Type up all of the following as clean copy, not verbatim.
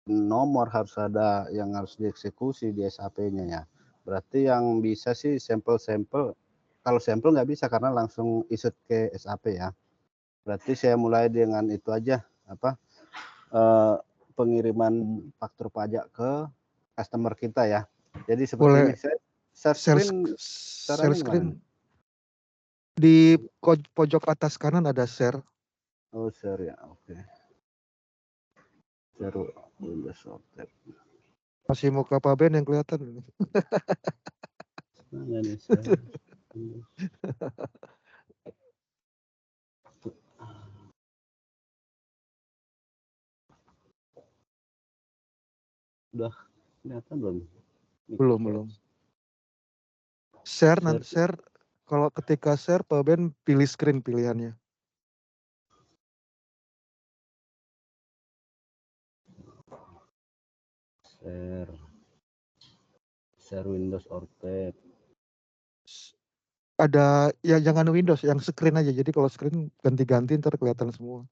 nomor, harus ada yang harus dieksekusi di SAP-nya ya. Berarti yang bisa sih sampel-sampel, kalau sampel nggak bisa karena langsung isut ke SAP ya. Berarti saya mulai dengan itu aja, apa, pengiriman faktur pajak ke customer kita ya. Jadi seperti ini, Boleh saya share share screen share caranya gimana screen nih? di pojok atas kanan ada share. Oh, share ya, oke. Share Windows Sorted. Masih muka Pak Ben yang kelihatan. Mana nih share? Udah kelihatan belum? Belum. Share nanti share. Kalau ketika share Pak Ben pilih screen pilihannya. Share Windows Ortet. Ada ya jangan Windows, yang screen aja. Jadi kalau screen ganti-ganti ntar kelihatan semua.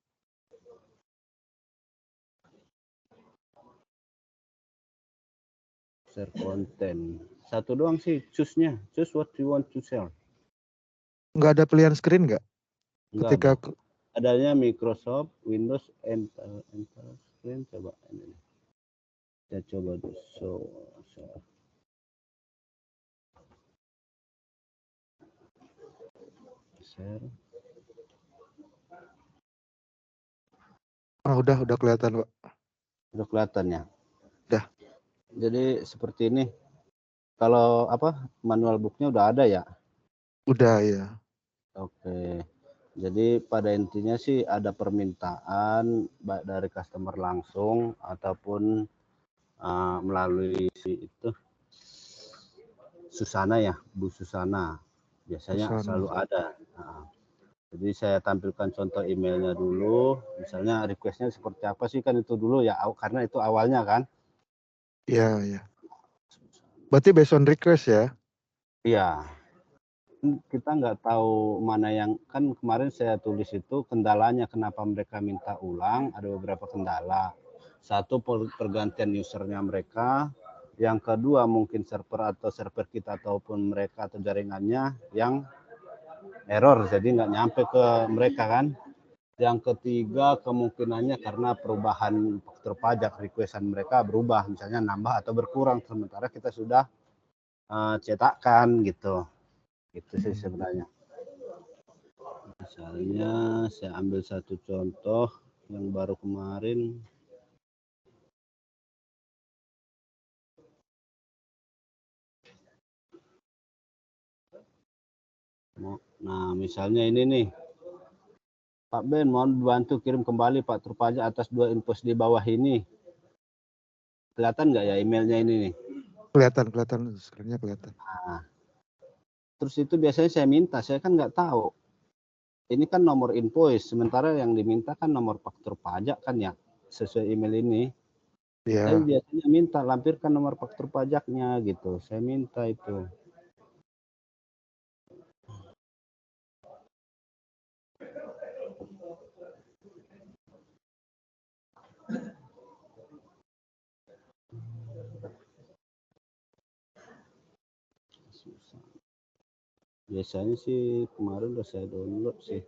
Share content. Satu doang sih, choose-nya. Choose what you want to share. Nggak ada pilihan screen nggak? Nggak Ketika ada. Adanya Microsoft, Windows, enter screen. Coba ini. Kita coba dulu. Share. udah kelihatan Pak. Udah kelihatan ya? Udah. Jadi seperti ini. Kalau apa manual booknya udah ada ya? Udah ya. Oke. Jadi pada intinya sih ada permintaan baik dari customer langsung ataupun melalui si itu Susana ya, Bu Susana. Biasanya selalu ada. Jadi saya tampilkan contoh emailnya dulu. Misalnya requestnya seperti apa sih, kan itu dulu ya, karena itu awalnya kan. Iya. Berarti based on request ya? Iya. Kita nggak tahu mana yang, kan kemarin saya tulis itu kendalanya kenapa mereka minta ulang, ada beberapa kendala. Satu, pergantian usernya mereka. Yang kedua, mungkin server kita ataupun mereka atau jaringannya yang error, jadi nggak nyampe ke mereka kan. Yang ketiga, kemungkinannya karena perubahan faktur pajak, requestan mereka berubah, misalnya nambah atau berkurang, sementara kita sudah cetakkan gitu. Itu sih sebenarnya. Misalnya saya ambil satu contoh yang baru kemarin. Nah, misalnya ini nih. Pak Ben, mohon bantu kirim kembali faktur pajak atas 2 invoice di bawah ini. Kelihatan nggak ya emailnya ini nih? Kelihatan, screen-nya kelihatan. Nah, terus itu biasanya saya kan nggak tahu. Ini kan nomor invoice, sementara yang diminta kan nomor faktur pajak kan ya, sesuai email ini. Iya. Saya biasanya minta lampirkan nomor faktur pajaknya gitu, saya minta itu. Biasanya sih kemarin udah saya download sih.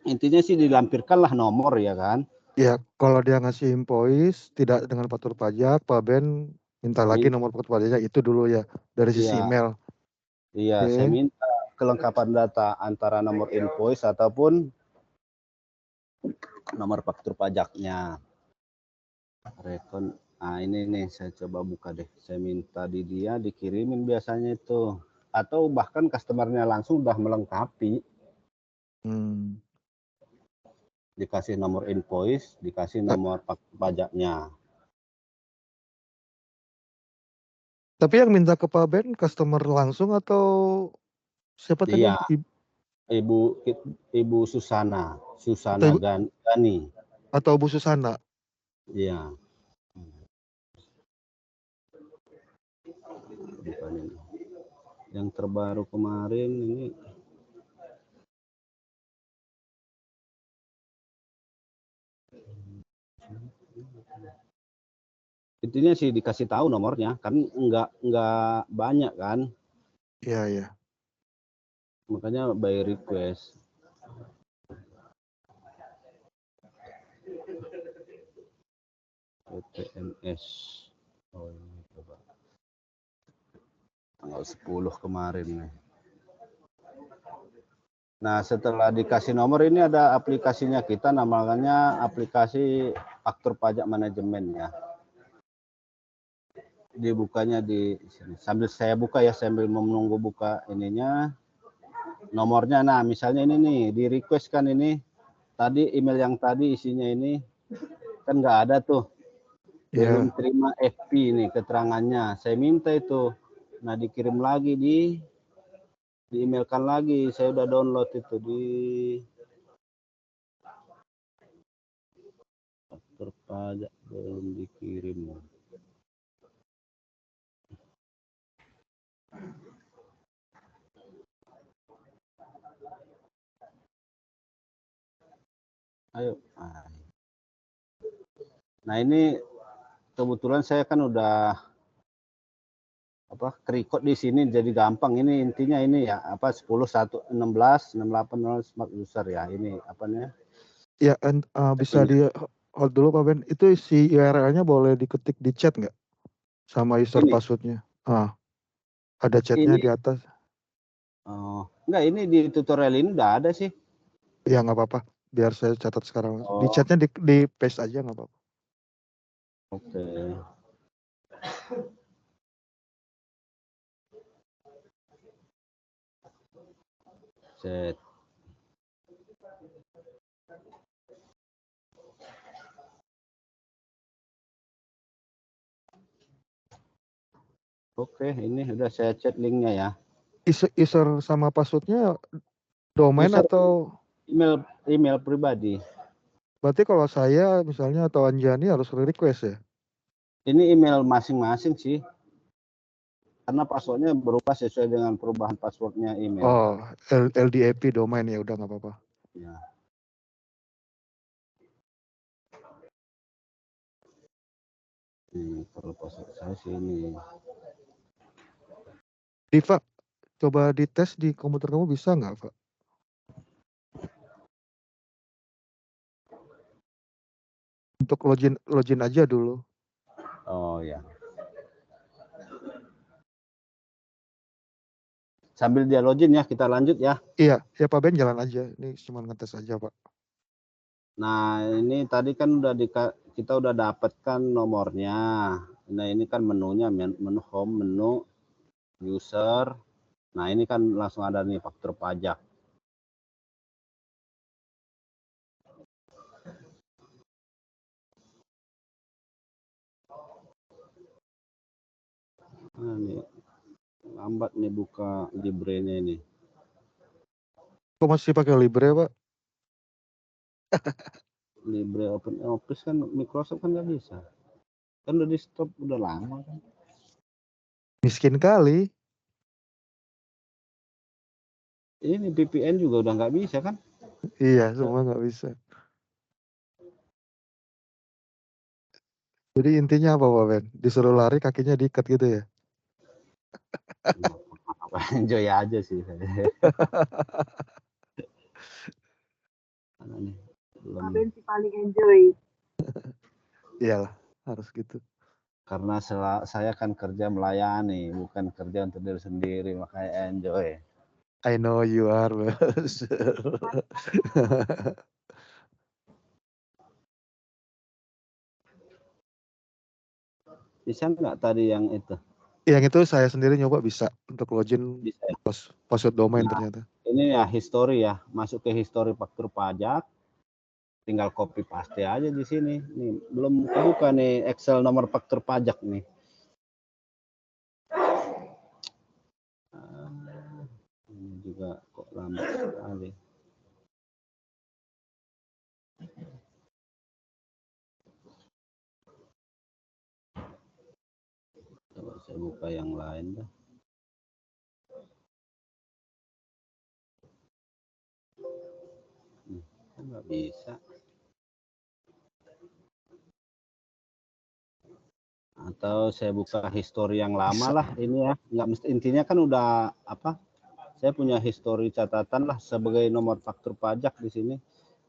Intinya sih dilampirkanlah nomor ya kan. Ya, kalau dia ngasih invoice tidak dengan faktur pajak, Pak Ben minta lagi nomor faktur pajaknya itu dulu ya dari sisi email. Iya, saya minta kelengkapan data antara nomor invoice ataupun nomor faktur pajaknya. Rekon. Nah, ini nih saya coba buka deh. Saya minta di dia dikirimin biasanya itu. Atau bahkan customernya langsung udah melengkapi. Dikasih nomor invoice, dikasih nomor pajaknya. Tapi yang minta ke Pak Ben customer langsung atau siapa tadi? Iya, Ibu Susana Gani. Atau Bu Susana? Iya. Yang terbaru kemarin ini Intinya sih dikasih tahu nomornya, kan nggak banyak kan, Iya, iya. makanya by request. PTNS. Oh ini coba. Tanggal 10 kemarin nih. Nah, setelah dikasih nomor ini ada aplikasinya kita, namanya aplikasi faktur pajak manajemen ya. Dibukanya di sini. Sambil saya buka ya, sambil menunggu buka ininya. Nomornya, nah misalnya ini nih, di request kan ini. Tadi email yang tadi isinya ini, kan nggak ada tuh. Belum Iya. terima FP nih keterangannya. Saya minta itu. Nah, dikirim lagi di emailkan lagi. Saya udah download itu di faktur pajak, belum dikirim. Ayo. Nah, ini kebetulan saya kan udah record di sini, jadi gampang. Ini intinya ini ya, 10 1 16 68 0 smart user ya. Ini apanya? Ya, bisa di hold dulu Pak Ben. Itu si URL-nya boleh diketik di chat nggak? Sama user Ini. password-nya. Ada chatnya Ini di atas. enggak, ini di tutorial ini udah ada sih. Ya nggak apa-apa. Biar saya catat sekarang. Di Oh, chatnya di paste aja nggak apa-apa. oke. Set. Oke, ini udah saya chat linknya ya. User sama passwordnya domain User atau email pribadi. berarti kalau saya misalnya atau Anjani harus request ya? Ini email masing-masing sih. Karena passwordnya berubah sesuai dengan perubahan passwordnya email. Oh, LDAP domain ya udah nggak apa-apa. Ya. Kalau password saya sih ini. Diva, coba dites di komputer kamu bisa nggak, Pak? Untuk login aja dulu. Oh ya. Sambil dia login ya, kita lanjut ya. Iya, ya Pak Ben jalan aja. Ini cuma ngetes aja, Pak. Nah, ini tadi kan kita udah dapatkan nomornya. Nah, ini kan menunya, menu home, menu user. Nah, ini kan langsung ada nih faktur pajak. Nah, ini lambat nih buka Libre-nya ini. Kok masih pakai Libre, Pak? Libre Open Office kan Microsoft kan nggak bisa. Kan udah di stop udah lama kan. Miskin kali. Ini VPN juga udah nggak bisa kan. Iya, semua nggak bisa. Jadi intinya apa, Pak Ben? Disuruh lari kakinya diikat gitu ya? Enjoy aja sih saya. Mana nih? Belum. Pak Ben si paling enjoy. Iyalah, harus gitu. Karena saya kan kerja melayani, bukan kerja untuk diri sendiri, makanya enjoy. I know you are, Bos. Bisa nggak tadi yang itu? Yang itu saya sendiri nyoba bisa untuk login Bisa ya? password domain Nah, ternyata. ini ya history ya, masuk ke history faktur pajak, tinggal copy paste aja di sini. Nih, belum kebuka nih Excel nomor faktur pajak nih. Ini juga kok lambat sekali. Coba saya buka yang lain dah. Nggak bisa. atau saya buka histori yang lama lah ini ya. Nggak mesti, intinya kan udah apa? Saya punya histori catatan lah sebagai nomor faktur pajak di sini.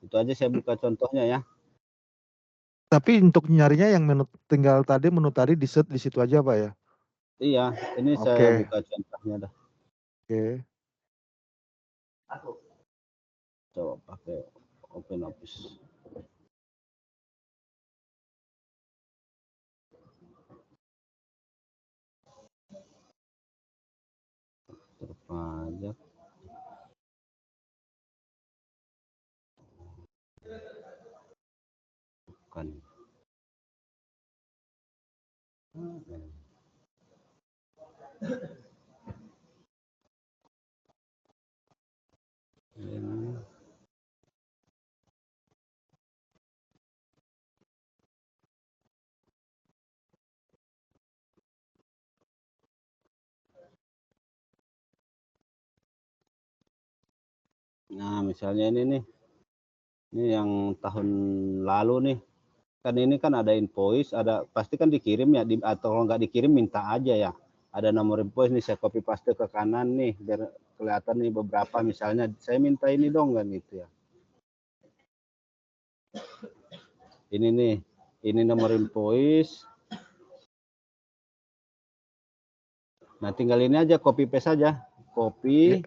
Itu aja saya buka contohnya ya. Tapi untuk nyarinya yang tinggal tadi menu tadi di set di situ aja Pak ya? Iya, ini saya Oke. buka contohnya dah. Oke. Coba pakai Open Office. Pajak. Bukan. Ini. Nah, misalnya ini nih. Ini yang tahun lalu nih. Kan ini kan ada invoice, ada pasti kan dikirim ya, atau kalau nggak dikirim minta aja ya. Ada nomor invoice nih, saya copy paste ke kanan nih, biar kelihatan nih beberapa. Misalnya saya minta ini dong kan gitu ya. Ini nih, ini nomor invoice. Nah, tinggal ini aja copy paste saja. Copy.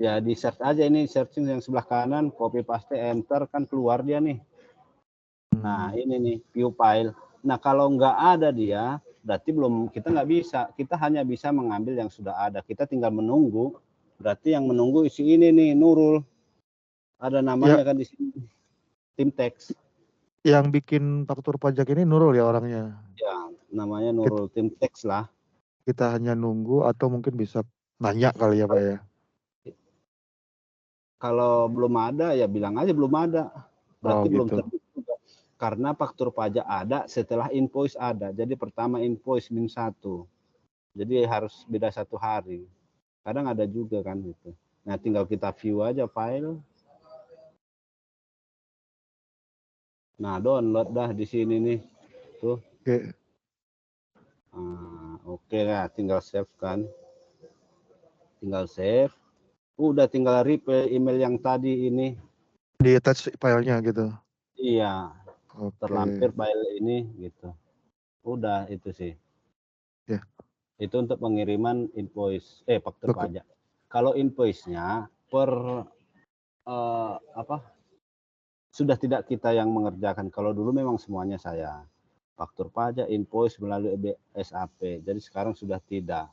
Ya di search aja, ini searching yang sebelah kanan, copy paste enter, kan keluar dia nih. Nah, ini nih view file. Nah, kalau nggak ada dia, berarti belum, kita nggak bisa. Kita hanya bisa mengambil yang sudah ada. Kita tinggal menunggu. Berarti yang menunggu isi ini nih, Nurul. Ada namanya kan di sini. Tim text. Yang bikin faktur pajak ini Nurul ya orangnya? Ya, namanya Nurul, tim text lah. Kita hanya nunggu atau mungkin bisa nanya kali ya Pak ya? Kalau belum ada, ya bilang aja belum ada. Berarti belum gitu. terbit juga. Karena faktur pajak ada setelah invoice ada. Jadi pertama invoice -1. Jadi harus beda 1 hari. Kadang ada juga kan gitu. Nah, tinggal kita view aja file. Nah, download dah di sini nih. Tuh. Oke. Oke lah, tinggal save kan. Tinggal save. Udah tinggal reply email yang tadi ini. Di attach filenya gitu? Iya. Oke. Terlampir file ini gitu. Udah itu sih. Ya. Itu untuk pengiriman invoice, faktur pajak. Kalau invoice-nya per sudah tidak kita yang mengerjakan. Kalau dulu memang semuanya saya. Faktur pajak, invoice melalui SAP. Jadi sekarang sudah tidak.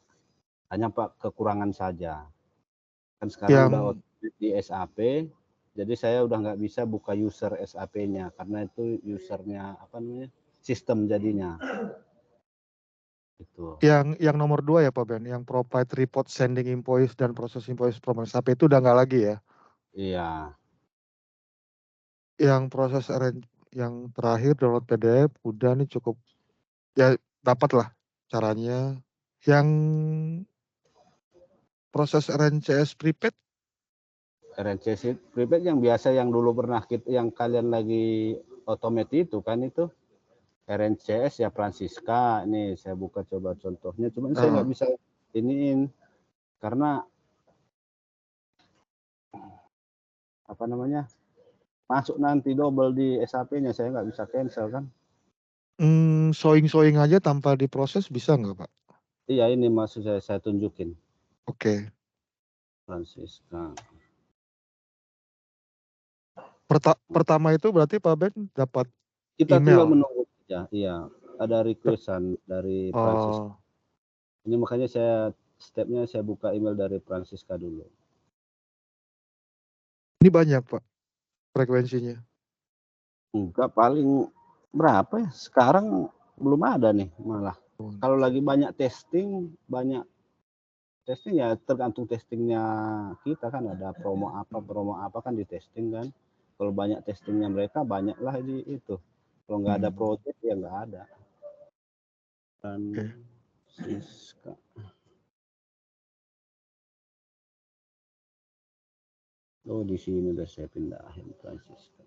Hanya Pak kekurangan saja. Kan sekarang udah di SAP. Jadi saya udah nggak bisa buka user SAP-nya karena itu usernya apa namanya? Sistem jadinya. Itu. Yang nomor 2 ya Pak Ben, yang provide report sending invoice dan proses invoice from SAP itu udah nggak lagi ya? Iya. Yang proses yang terakhir download PDF udah nih cukup ya, dapat lah caranya. Yang proses RNCS prepaid? RNCS prepaid yang biasa yang dulu pernah yang kalian lagi otomatis itu kan itu. RNCS ya Francisca. Ini saya buka coba contohnya. Cuman saya nggak bisa iniin karena apa namanya, masuk nanti double di SAP-nya, saya nggak bisa cancel kan. Showing aja tanpa diproses bisa nggak Pak? Iya, ini maksud saya tunjukin. Oke. Francisca. Pertama itu berarti Pak Ben dapat Kita tinggal email? menunggu saja. Iya, ada requestan dari Francisca. Ini makanya stepnya saya buka email dari Francisca dulu. Ini banyak Pak frekuensinya? Enggak, paling berapa ya? Sekarang belum ada nih malah. Kalau lagi banyak testing ya tergantung testingnya kita kan, ada promo apa kan di testing kan. Kalau banyak testingnya mereka banyaklah di itu. Kalau nggak ada project ya nggak ada. Dan Siska. Oh, di sini udah saya pindahin Francisca.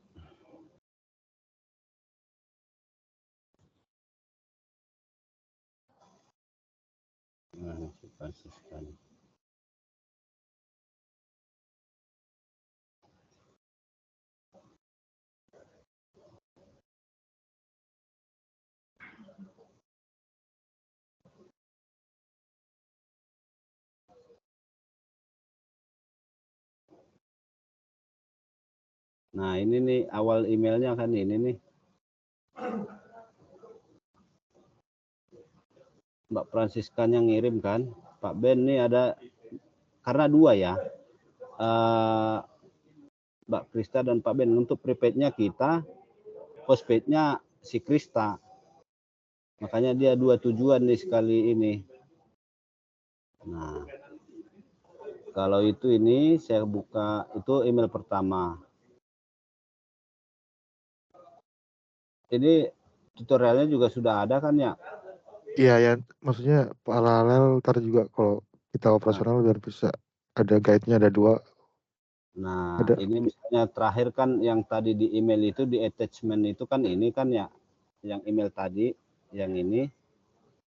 si Fransiskan. Nah, ini nih awal emailnya kan ini nih. Mbak Fransiskan yang ngirim kan. Pak Ben nih ada, karena dua ya. Mbak Krista dan Pak Ben. Untuk prepaidnya kita, postpaidnya si Krista. Makanya dia dua tujuan nih sekali ini. Nah, kalau itu ini saya buka, itu email pertama. Ini tutorialnya juga sudah ada kan ya? Iya ya, maksudnya paralel ntar juga kalau kita operasional biar bisa ada guide-nya, ada 2. Nah, Ada. ini misalnya terakhir kan yang tadi di email itu, di attachment itu kan ini kan ya, yang email tadi, yang ini,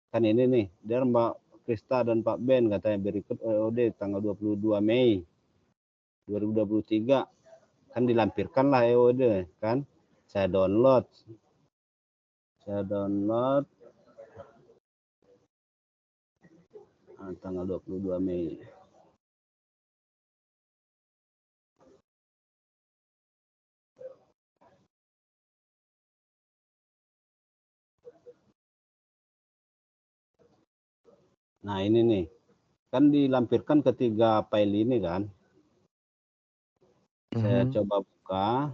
kan ini nih, dari Mbak Krista dan Pak Ben katanya berikut EOD tanggal 22 Mei 2023, kan dilampirkan lah EOD kan, saya download tanggal 22 Mei. Nah ini nih, kan dilampirkan ketiga file ini kan. Saya coba buka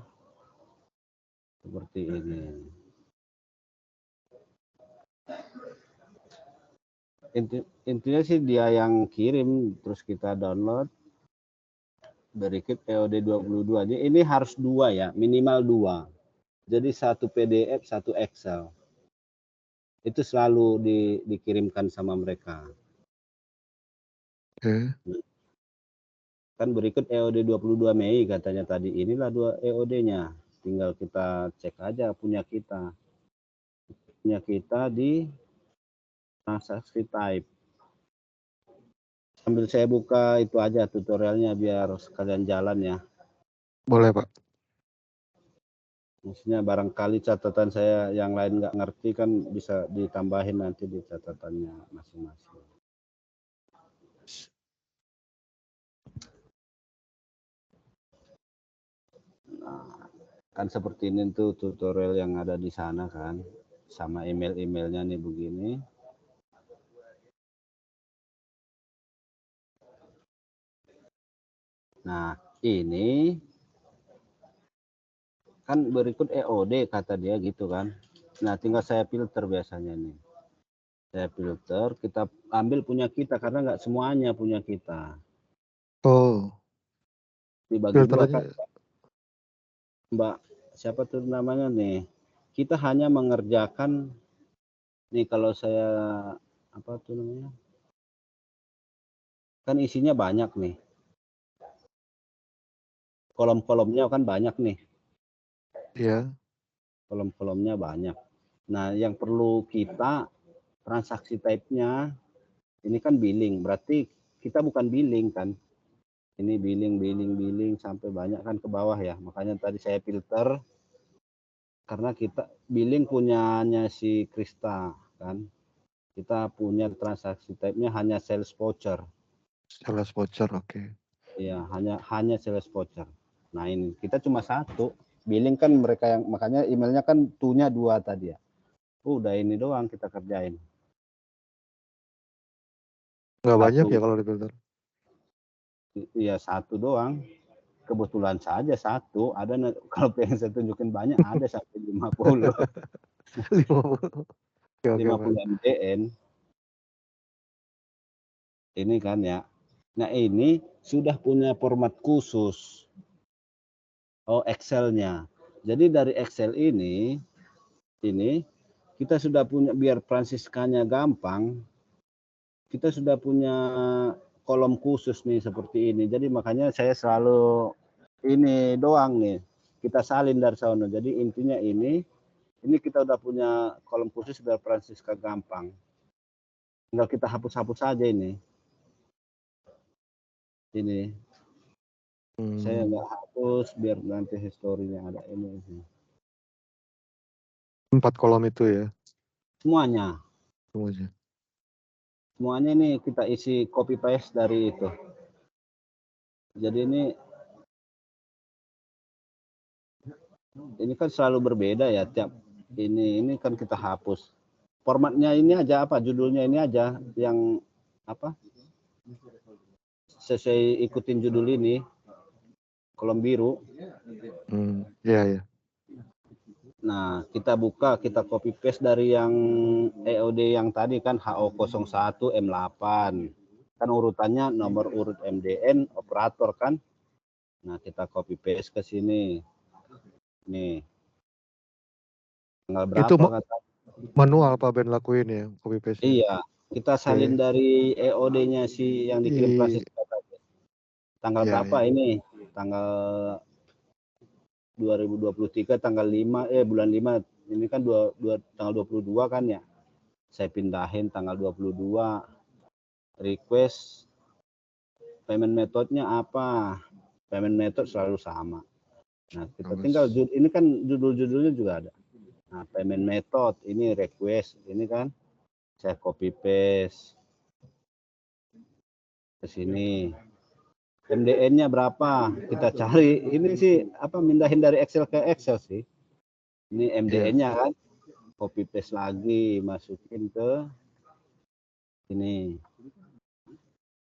seperti ini. Intinya sih dia yang kirim, terus kita download. Berikut EOD 22. Jadi ini harus 2 ya, minimal 2. Jadi 1 PDF, 1 Excel. Itu selalu dikirimkan sama mereka. Kan berikut EOD 22 Mei katanya tadi. Inilah 2 EOD-nya. Tinggal kita cek aja punya kita. Punya kita di transaksi type. Sambil saya buka itu aja tutorialnya biar sekalian jalan ya. Boleh, Pak. Maksudnya barangkali catatan saya yang lain nggak ngerti kan bisa ditambahin nanti di catatannya masing-masing. Nah, kan seperti ini tuh tutorial yang ada di sana kan, sama email-emailnya nih begini. Nah, ini kan berikut EOD kata dia gitu kan. Nah, tinggal saya filter biasanya nih. Saya filter, kita ambil punya kita karena nggak semuanya punya kita. Oh. Dibagi dua kan, Mbak, siapa tuh namanya nih? Kita hanya mengerjakan nih, kalau saya apa tuh namanya? Kan isinya banyak nih. Kolom-kolomnya kan banyak nih. Iya. Kolom-kolomnya banyak. Nah, yang perlu kita transaksi type-nya ini kan billing, berarti kita bukan billing kan. Ini billing sampai banyak kan ke bawah ya. Makanya tadi saya filter karena kita billing punyanya si Krista kan. Kita punya transaksi type-nya hanya sales voucher. Sales voucher, oke. Iya, hanya sales voucher. Nah, ini kita cuma 1. Billing kan mereka yang, makanya emailnya kan tunya 2 tadi ya. Udah ini doang kita kerjain. Nggak banyak ya kalau di filter? Iya, 1 doang. Kebetulan saja 1. Ada kalau pengen saya tunjukin banyak ada sampai 50. 50. Oke, 50 MDN. Ini kan ya. Nah, ini sudah punya format khusus. Oh, Excel-nya. Jadi dari Excel ini kita sudah punya, biar Fransiskannya gampang, kita sudah punya kolom khusus nih seperti ini. Jadi makanya saya selalu ini doang nih, kita salin dari sana. Jadi intinya ini kita udah punya kolom khusus biar Francisca gampang. Tinggal kita hapus-hapus saja ini. Ini. Saya nggak hapus biar nanti historinya ada ini. 4 kolom itu ya? Semuanya. Semuanya. Semuanya ini kita isi copy paste dari itu. Jadi ini kan selalu berbeda ya tiap ini kan kita hapus. Formatnya ini aja apa? Judulnya ini aja yang apa? Sesuai ikutin judul ini. Kolom biru. Iya. Nah, kita buka, kita copy paste dari yang EOD yang tadi kan HO01 M8. Kan urutannya nomor urut MDN operator kan. Nah, kita copy paste ke sini. Nih. Tanggal berapa Itu kata? manual Pak Ben lakuin ya, copy paste. Iya, kita salin dari EOD-nya si yang dikirim Prasetya tadi. Tanggal berapa ini? Tanggal 2023 tanggal 5 bulan 5 ini kan tanggal 22 kan ya. Saya pindahin tanggal 22. Request payment methodenya apa? Payment method selalu sama. Nah, kita tinggal ini kan judul-judulnya juga ada. Nah, payment method ini request ini kan saya copy paste ke sini. MDN-nya berapa? Kita cari. Ini sih apa mindahin dari Excel ke Excel sih. Ini MDN-nya kan. Copy paste lagi, masukin ke ini.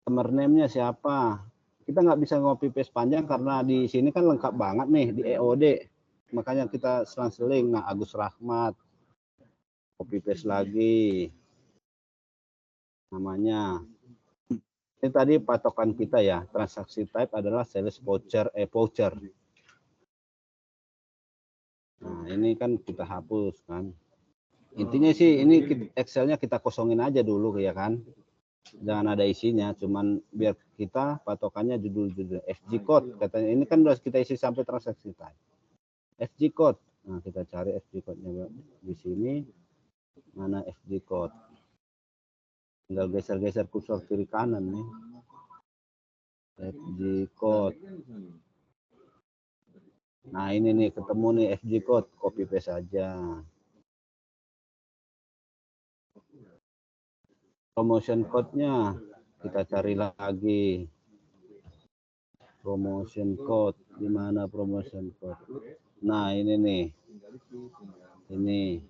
Customer name-nya siapa? Kita nggak bisa copy paste panjang karena di sini kan lengkap banget nih di EOD. Makanya kita selang-seling. Nah, Agus Rahmat. Copy paste lagi. Namanya. Ini tadi patokan kita ya, transaksi type adalah sales voucher, voucher. Nah, ini kan kita hapus kan. Intinya sih ini Excel-nya kita kosongin aja dulu ya kan. Jangan ada isinya, cuman biar kita patokannya judul-judul FG code katanya. Ini kan udah kita isi sampai transaksi type. FG code. Nah, kita cari FG code-nya di sini. Mana FG code? Tinggal geser-geser kursor kiri kanan nih. FG code. Nah, ini nih ketemu nih FG code, copy paste saja. Promotion code-nya kita cari lagi. Promotion code, di mana promotion code? Nah, ini nih. Ini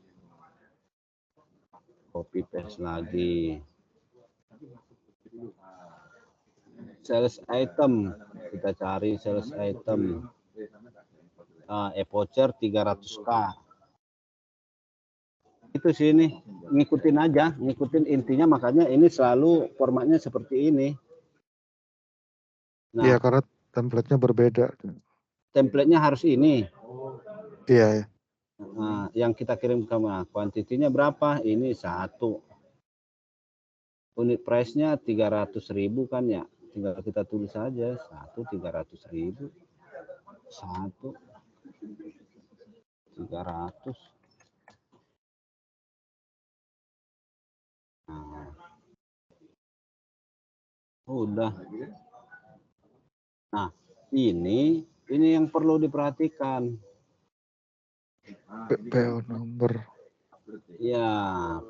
copy paste lagi. Sales item, kita cari sales item. E-voucher 300k. Itu sih ini, ngikutin aja, ngikutin intinya, makanya ini selalu formatnya seperti ini. Nah, iya, karena template-nya berbeda. Template-nya harus ini. Iya. Nah, yang kita kirim ke kuantitinya berapa? Ini 1. Unit price-nya 300.000 kan ya. Tinggal kita tulis saja 300.000. 1 300. Nah. Udah. Nah, ini yang perlu diperhatikan. PO number. Ya,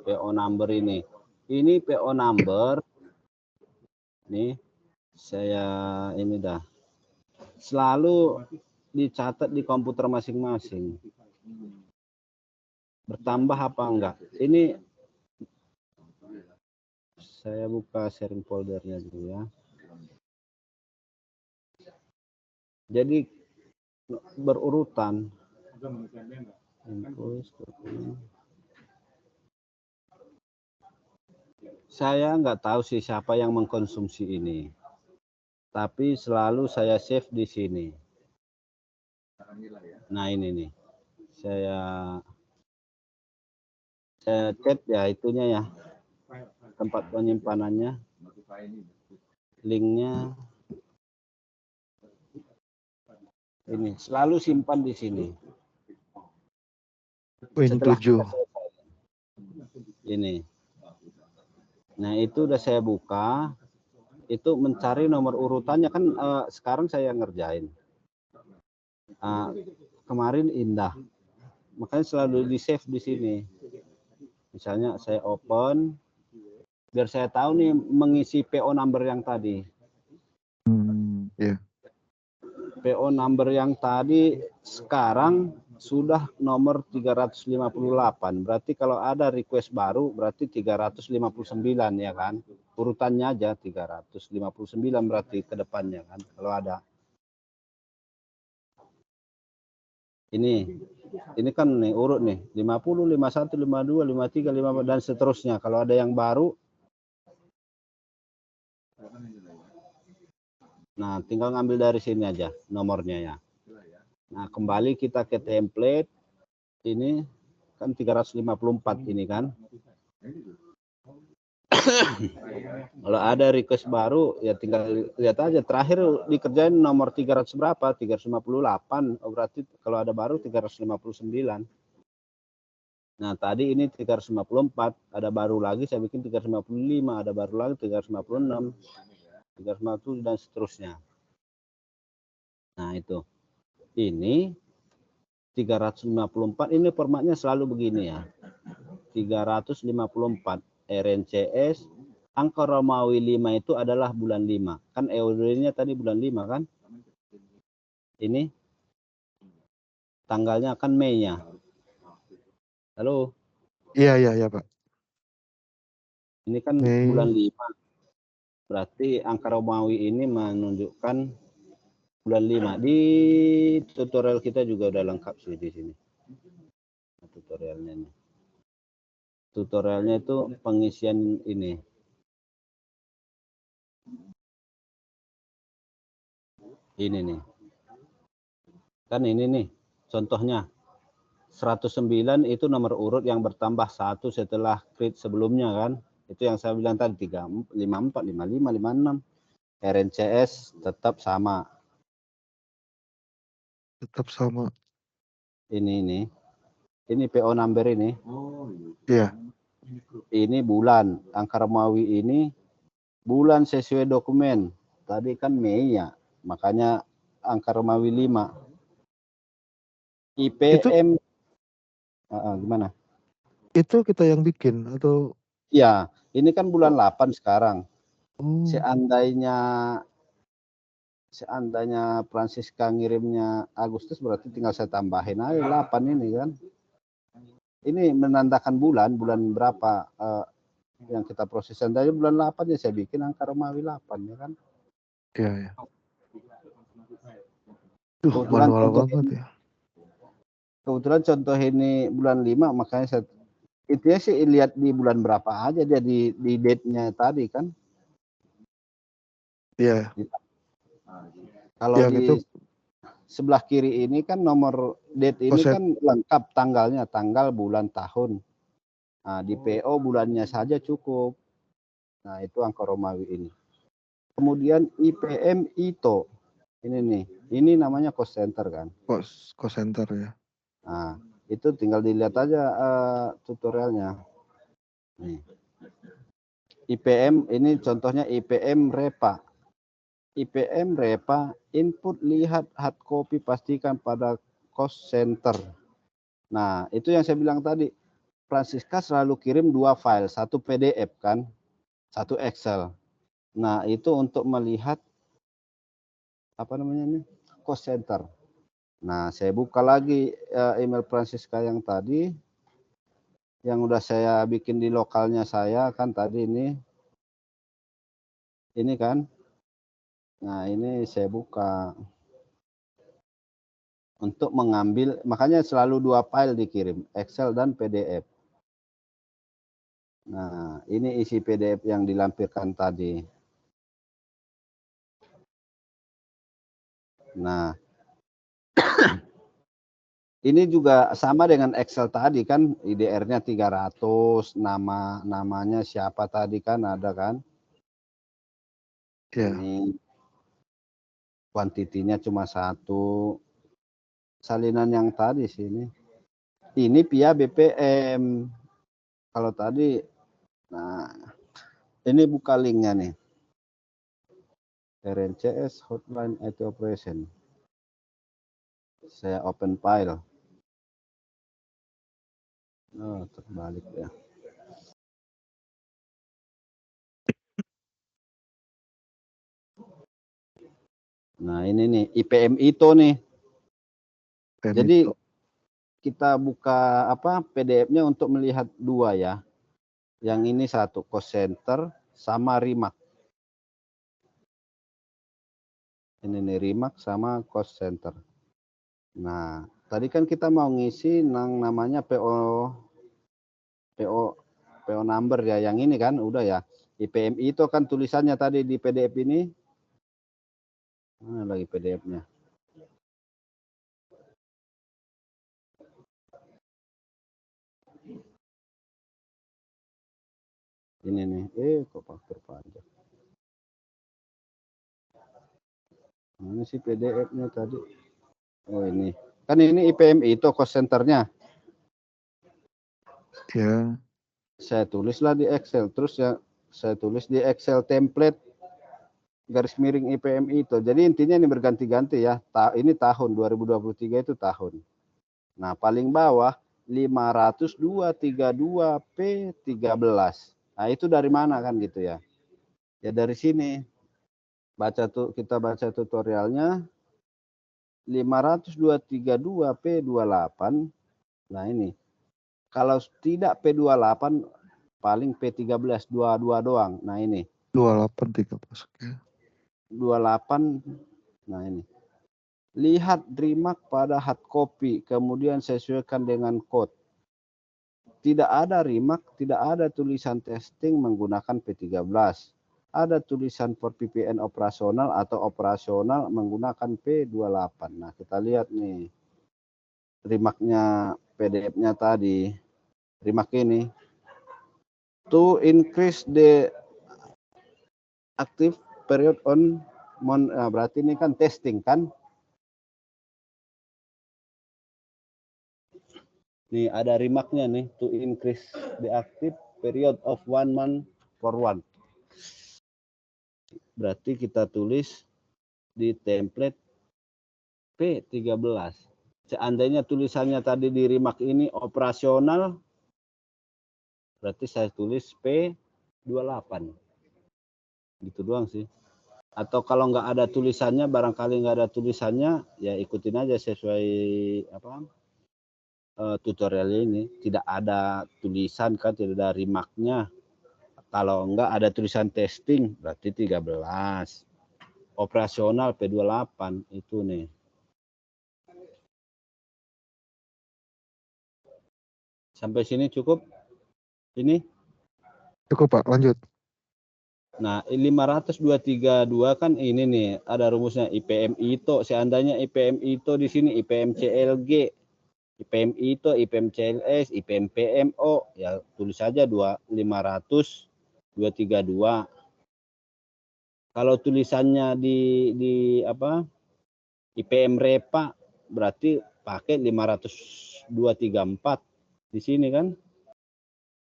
PO number ini. Ini PO number. Nih, saya ini dah. Selalu dicatat di komputer masing-masing. Bertambah apa enggak? Ini saya buka sharing foldernya dulu ya. Jadi berurutan. Saya nggak tahu sih siapa yang mengkonsumsi ini. Tapi selalu saya save di sini. Nah, ini nih. Saya chat ya itunya ya. Tempat penyimpanannya. Linknya. Ini selalu simpan di sini. Ini 7. Ini. Nah, itu udah saya buka, itu mencari nomor urutannya kan sekarang saya ngerjain. Kemarin Indah, makanya selalu di save di sini. Misalnya saya open, biar saya tahu nih mengisi PO number yang tadi. Iya. PO number yang tadi sekarang sudah nomor 358. Berarti kalau ada request baru berarti 359 ya kan. Urutannya aja 359 berarti ke depannya kan kalau ada. Ini kan nih urut nih 50, 51, 52, 53, 54 dan seterusnya. Kalau ada yang baru, nah tinggal ngambil dari sini aja nomornya ya. Nah kembali kita ke template, ini kan 354 ini kan. Kalau ada request baru ya tinggal lihat aja terakhir dikerjain nomor 300 berapa, 358. Oh, berarti kalau ada baru 359. Nah, tadi ini 354, ada baru lagi saya bikin 355, ada baru lagi 356, 357 dan seterusnya. Nah, itu. Ini 354 ini formatnya selalu begini ya. 354 RNCS angka Romawi 5 itu adalah bulan 5. Kan EOD-nya tadi bulan 5 kan? Ini tanggalnya kan Mei-nya. Halo? Iya, Pak. Ini kan Mei. bulan 5. Berarti angka Romawi ini menunjukkan bulan 5. Di tutorial kita juga udah lengkap sih di sini. Tutorialnya nih. Tutorialnya itu pengisian ini. Ini nih. Kan ini nih contohnya. 109 itu nomor urut yang bertambah 1 setelah create sebelumnya kan. Itu yang saya bilang tadi 3, 54, 55, 56. RNCS tetap sama. Tetap sama. Ini PO number ini. Iya. Ini bulan. Angka Romawi ini bulan sesuai dokumen. Tadi kan Mei ya. Makanya angka Romawi 5. IPM gimana? Itu kita yang bikin atau? Ya, ini kan bulan 8 sekarang. Oh. Seandainya Francisca ngirimnya Agustus berarti tinggal saya tambahin aja 8 ini kan. Ini menandakan bulan berapa yang kita proses. Seandainya bulan 8 ya saya bikin angka Romawi 8 ya kan. Iya. Manual banget ya. Kebetulan contoh ini bulan 5 makanya saya intinya sih lihat di bulan berapa aja dia di date-nya tadi kan. Iya. Kalau di gitu. sebelah kiri ini kan nomor date ini kan lengkap tanggalnya, tanggal, bulan, tahun. Nah, di PO bulannya saja cukup. Nah, itu angka Romawi ini. Kemudian IPM ITO. Ini nih, ini namanya cost center kan. Cost center ya. Nah, itu tinggal dilihat aja tutorialnya. Nih. IPM ini contohnya IPM REPA. IPM REPA input lihat hard copy pastikan pada cost center. Nah, itu yang saya bilang tadi. Francisca selalu kirim 2 file, satu PDF kan, satu Excel. Nah, itu untuk melihat apa namanya nih? Cost center. Nah, saya buka lagi email Francisca yang tadi yang udah saya bikin di lokalnya saya kan tadi ini. Ini kan. Nah, ini saya buka. Untuk mengambil, makanya selalu 2 file dikirim, Excel dan PDF. Nah, ini isi PDF yang dilampirkan tadi. Nah, ini juga sama dengan Excel tadi kan, IDR-nya 300, namanya siapa tadi kan ada kan? Iya. Ini kuantitinya cuma 1. Salinan yang tadi sini. Ini via BPM. Kalau tadi, nah Ini buka linknya nih. RNCS Hotline IT Operation. Saya open file. Oh, terbalik ya. Nah, ini nih IPM ITO nih. Jadi kita buka apa PDF-nya untuk melihat dua ya. Yang ini satu cost center sama remark. Ini nih remark sama cost center. Nah, tadi kan kita mau ngisi namanya PO number ya. Yang ini kan udah ya. IPM itu kan tulisannya tadi di PDF ini. Mana lagi PDF-nya? Ini nih. Kok faktur pajak. Mana sih PDF-nya tadi? Oh ini. Kan ini IPM itu cost center-nya. Ya. Saya tulislah di Excel. Terus ya saya tulis di Excel template garis miring IPM itu. Jadi intinya ini berganti-ganti ya. Ini tahun 2023 itu tahun. Nah, paling bawah 50232P13. Nah, itu dari mana kan gitu ya? Ya dari sini. Kita baca tutorialnya 50232P28. Nah, ini. Kalau tidak P28 paling P13 22 doang. Nah, ini. 28 13. Oke. 28. Nah, ini. Lihat remark pada hard copy, kemudian sesuaikan dengan code. Tidak ada remark, tidak ada tulisan testing menggunakan P13. Ada tulisan for VPN operasional atau operasional menggunakan P28. Nah, kita lihat nih. Remarknya PDF-nya tadi. Remark ini. To increase the active period on berarti ini kan testing kan? Nih ada remarknya nih, to increase the active period of 1 month for one. Berarti kita tulis di template P13. Seandainya tulisannya tadi di remark ini operasional, berarti saya tulis P28. Gitu doang sih. Atau kalau nggak ada tulisannya, barangkali nggak ada tulisannya, ya ikutin aja sesuai apa tutorial ini. Tidak ada tulisan kan, tidak ada remarknya. Kalau enggak ada tulisan testing berarti 13. Operasional P28 itu nih. Sampai sini cukup? Ini? Cukup Pak, lanjut. Nah, 50232 kan ini nih, ada rumusnya IPM ITO. Seandainya IPM ITO di sini IPM CLG, IPM ITO, IPM CLS, IPM PMO, ya tulis saja 50232. Kalau tulisannya di apa? IPM REPA berarti pakai 50234 di sini kan.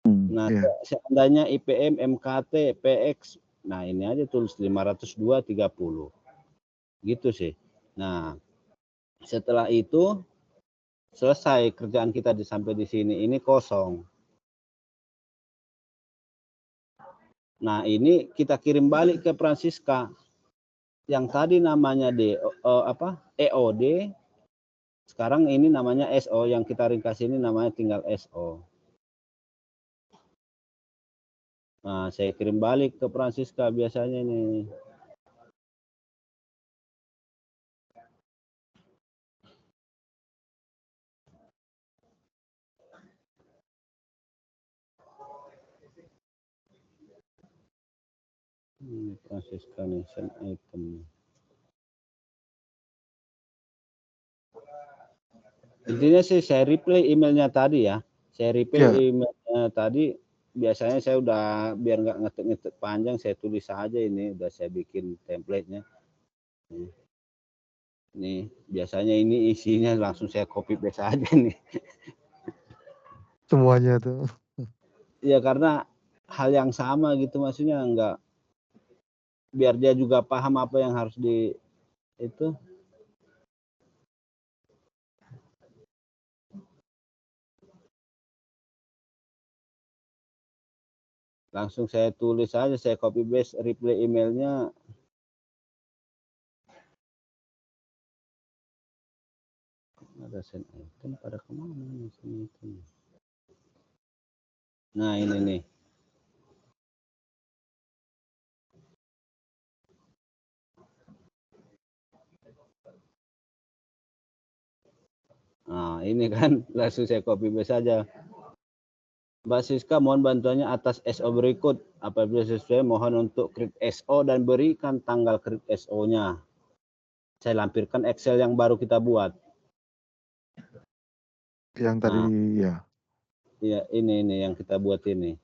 Nah, seandainya IPM MKT PX, nah ini aja tulis 50230. Gitu sih. Nah, setelah itu selesai kerjaan kita sampai di sini, ini kosong. Nah, ini kita kirim balik ke Francisca. Yang tadi namanya EOD, sekarang ini namanya SO, yang kita ringkas ini namanya tinggal SO. Nah, saya kirim balik ke Francisca biasanya nih. Ini Francisca nih, send item. Intinya sih saya reply emailnya tadi ya. Saya reply emailnya tadi. Biasanya saya udah biar nggak ngetik-ngetik panjang, saya tulis saja ini. Udah saya bikin template-nya. Nih, biasanya ini isinya langsung saya copy paste aja nih. Semuanya tuh. Ya karena hal yang sama gitu, maksudnya enggak, biar dia juga paham apa yang harus di itu. Langsung saya tulis aja, saya copy paste reply emailnya. Ada send item pada kemana nih send item? Nah ini nih. Nah ini kan langsung saya copy paste saja. Mbak Siska, mohon bantuannya atas SO berikut. Apabila sesuai, mohon untuk create SO dan berikan tanggal create SO-nya. Saya lampirkan Excel yang baru kita buat. Yang tadi ya. Iya, ini yang kita buat ini.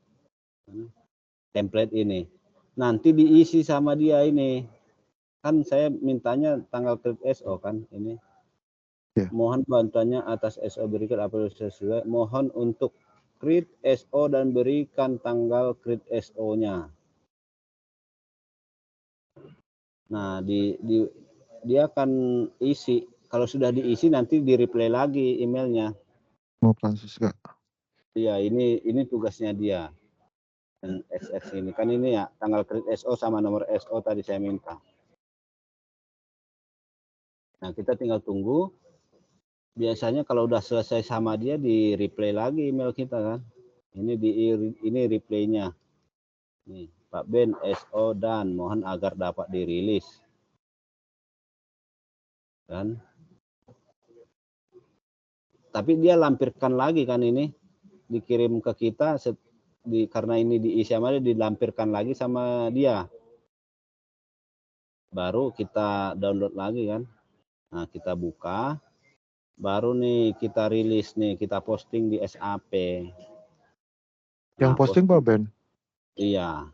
Template ini. Nanti diisi sama dia ini. Kan saya mintanya tanggal create SO kan ini. Ya. Mohon bantuannya atas SO berikut apabila sesuai. Mohon untuk create SO dan berikan tanggal create SO-nya. Nah, dia akan isi. Kalau sudah diisi nanti di reply lagi emailnya. Mau Francisca. Iya, ini tugasnya dia. Dan XX ini kan ini ya tanggal create SO sama nomor SO tadi saya minta. Nah, kita tinggal tunggu. Biasanya kalau udah selesai sama dia di reply lagi email kita kan. Ini reply-nya. Nih, Pak Ben SO dan mohon agar dapat dirilis. Kan? Tapi dia lampirkan lagi kan ini dikirim ke kita karena ini diisi sama dia, dilampirkan lagi sama dia. Baru kita download lagi kan. Nah, kita buka. Baru nih kita rilis nih, kita posting di SAP. Yang Nah, posting Pak Ben? Iya.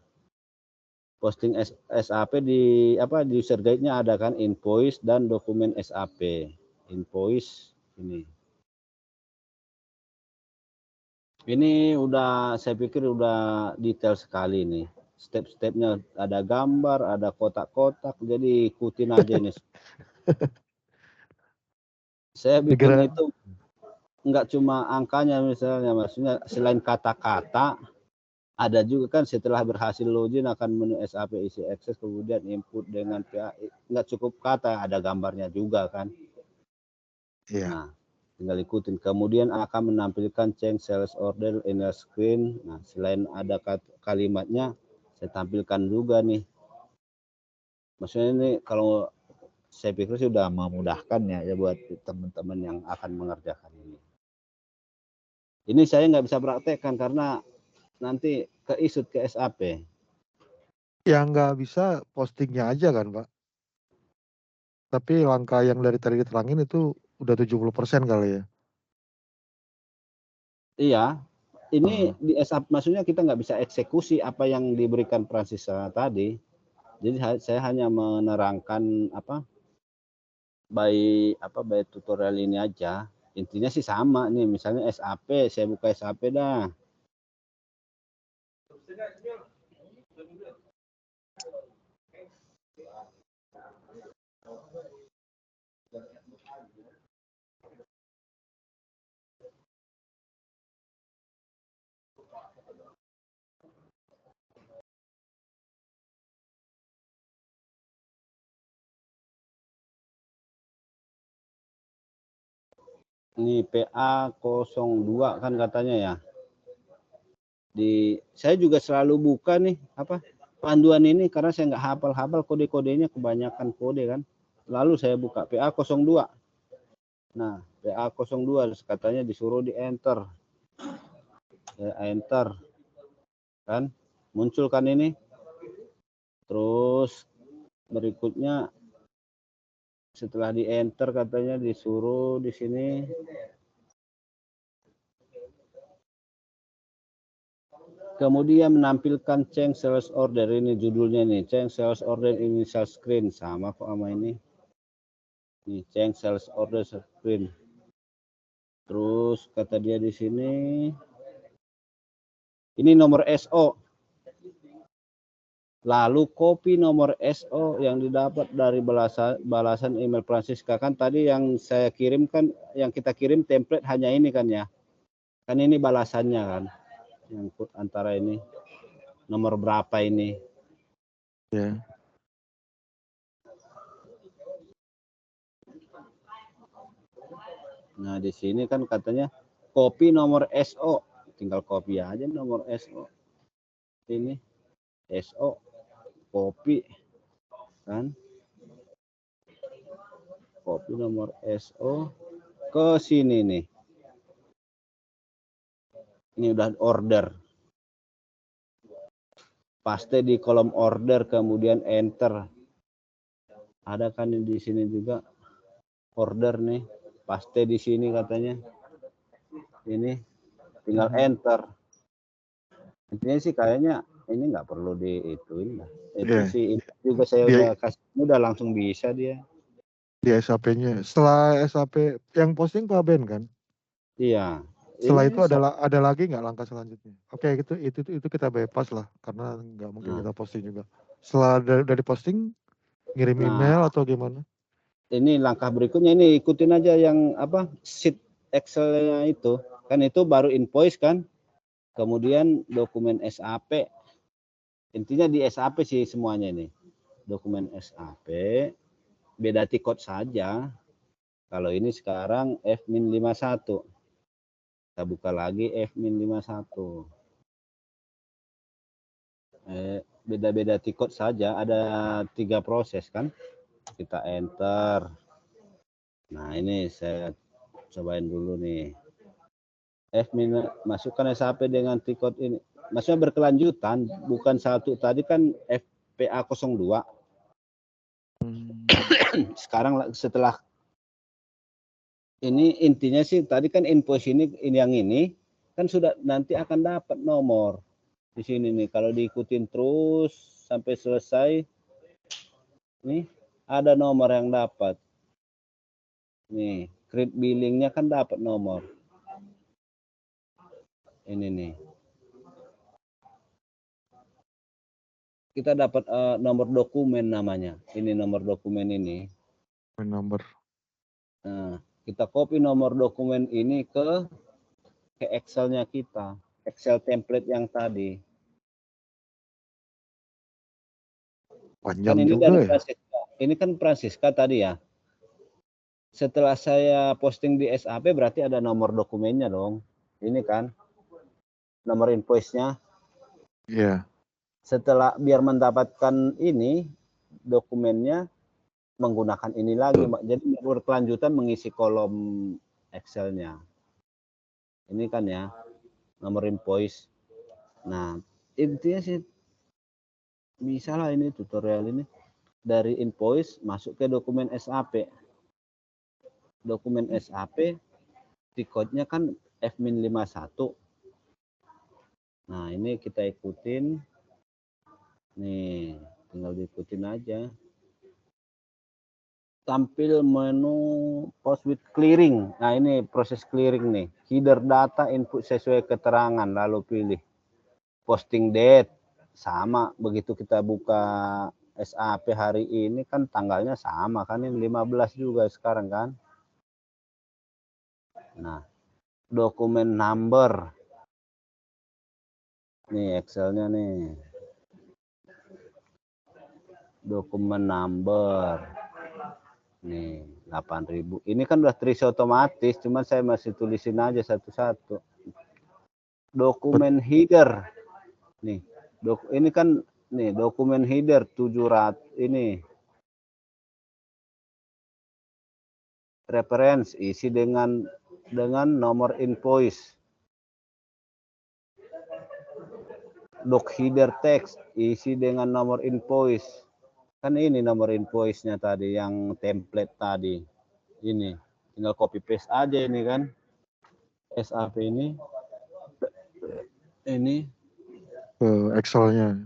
Posting SAP di di user guide-nya ada kan invoice dan dokumen SAP. Invoice ini. Ini udah saya pikir udah detail sekali nih. Step-stepnya ada gambar, ada kotak-kotak, jadi ikutin aja ini. Saya bikin Dikira itu enggak cuma angkanya misalnya, maksudnya selain kata-kata ada juga kan setelah berhasil login akan menu SAP isi akses kemudian input dengan PAI. Enggak cukup kata, ada gambarnya juga kan. iya. Nah, tinggal ikutin. Kemudian akan menampilkan change sales order in the screen. Nah, selain ada kalimatnya, saya tampilkan juga nih. Maksudnya ini kalau saya pikir sudah memudahkan ya buat teman-teman yang akan mengerjakan ini. Ini saya nggak bisa praktekkan karena nanti keisut ke SAP. Yang nggak bisa postingnya aja kan Pak? Tapi langkah yang dari tadi diterangin itu udah 70% kali ya? Iya, ini di SAP maksudnya kita nggak bisa eksekusi apa yang diberikan Fransisa tadi. Jadi saya hanya menerangkan by tutorial ini aja. Intinya sih sama nih, misalnya SAP, saya buka SAP dah. Ini PA02 kan katanya ya. Saya juga selalu buka nih panduan ini karena saya nggak hafal-hafal kode-kodenya, kebanyakan kode kan. Lalu saya buka PA02. Nah, PA02 katanya disuruh di enter. Saya enter. Kan muncul kan ini. Terus berikutnya setelah di enter katanya disuruh di sini kemudian menampilkan change sales order, ini judulnya nih, change sales order initial screen, sama kok sama ini change sales order screen. Terus kata dia di sini ini nomor SO Lalu copy nomor SO yang didapat dari balasan email Francisca. Kan tadi yang saya kirim kan, yang kita kirim template hanya ini kan ya. Kan ini balasannya kan. Yang antara ini. Nomor berapa ini. Ya. Nah di sini kan katanya copy nomor SO. Tinggal copy aja nomor SO. Ini SO. Copy. Kan. Copy nomor SO. Ke sini nih. Ini udah order. Paste di kolom order, kemudian enter. Ada kan di sini juga order nih. Paste di sini katanya. Ini tinggal enter. Intinya sih kayaknya ini nggak perlu diituin lah. Itu sih juga saya udah kasih, udah langsung bisa dia. Di SAP-nya. Setelah SAP yang posting Pak Ben kan? Iya. Setelah Ini itu ada lagi nggak langkah selanjutnya? Oke, itu kita bypass lah karena nggak mungkin kita posting juga. Setelah dari posting ngirim email atau gimana? Ini langkah berikutnya, ini ikutin aja yang apa sheet Excel-nya itu. Kan itu baru invoice kan. Kemudian dokumen SAP. Intinya di SAP sih semuanya ini. Dokumen SAP, beda tikot saja. Kalau ini sekarang F-51. Kita buka lagi F-51. Beda-beda tikot saja, ada 3 proses kan. Kita enter. Nah ini saya cobain dulu nih. Masukkan SAP dengan tikot ini. Maksudnya berkelanjutan, bukan satu. Tadi kan FPA 02. Sekarang setelah ini intinya sih tadi kan invoice ini yang ini kan sudah nanti akan dapat nomor di sini nih. Kalau diikutin terus sampai selesai, nih ada nomor yang dapat. Nih, create billingnya kan dapat nomor. Ini nih. Kita dapat nomor dokumen namanya. Ini nomor dokumen ini. Nomor. Nah, kita copy nomor dokumen ini ke Excel-nya kita. Excel template yang tadi. Panjang Kan ini juga dari ya. Francisca. Ini kan Francisca tadi ya. Setelah saya posting di SAP berarti ada nomor dokumennya dong. Ini kan nomor invoice-nya. Iya. Setelah biar mendapatkan ini dokumennya menggunakan ini lagi. Jadi berkelanjutan mengisi kolom Excel-nya. Ini kan ya nomor invoice. Nah, intinya sih bisa lah ini tutorial ini. Dari invoice masuk ke dokumen SAP. Dokumen SAP tiketnya kan F-51. Nah, ini kita ikutin. Nih, tinggal diikutin aja. Tampil menu post with clearing. Nah, ini proses clearing nih. Header data input sesuai keterangan, lalu pilih posting date. Sama, begitu kita buka SAP hari ini kan tanggalnya sama kan, ini 15 juga sekarang kan. Nah, dokumen number. Nih Excel-nya nih. Dokumen number. Nih, 8.000. Ini kan udah terisi otomatis, cuman saya masih tulisin aja satu-satu. Dokumen header. Nih, ini kan nih dokumen header 700 ini. Reference isi dengan nomor invoice. Doc header text isi dengan nomor invoice. Kan ini nomor invoice-nya tadi yang template tadi. Ini tinggal copy paste aja ini kan. SAP ini Excel-nya.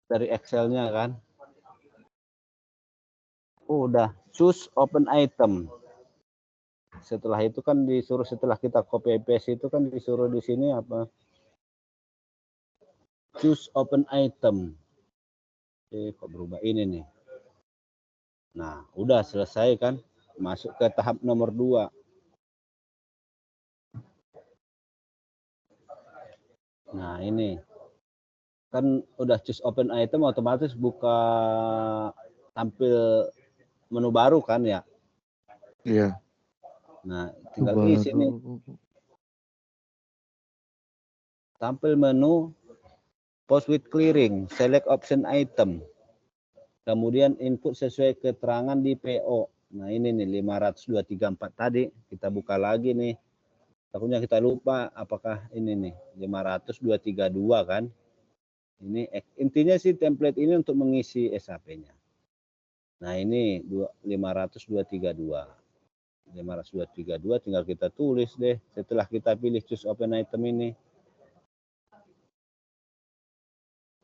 Dari Excel-nya kan. Udah choose open item. Setelah itu kan disuruh, setelah kita copy paste itu kan disuruh di sini apa? Choose open item. kok berubah ini nih. Nah, udah selesai kan? Masuk ke tahap nomor 2. Nah, ini kan udah choose open item, otomatis buka tampil menu baru kan ya. Iya. Nah, tinggal isi nih. Tampil menu post with clearing, select option item. Kemudian input sesuai keterangan di PO. Nah, ini nih 50234 tadi kita buka lagi nih. Takutnya kita lupa apakah ini nih 50232 kan. Ini intinya sih template ini untuk mengisi SAP-nya. Nah, ini 50232. 50232 tinggal kita tulis deh setelah kita pilih choose open item ini.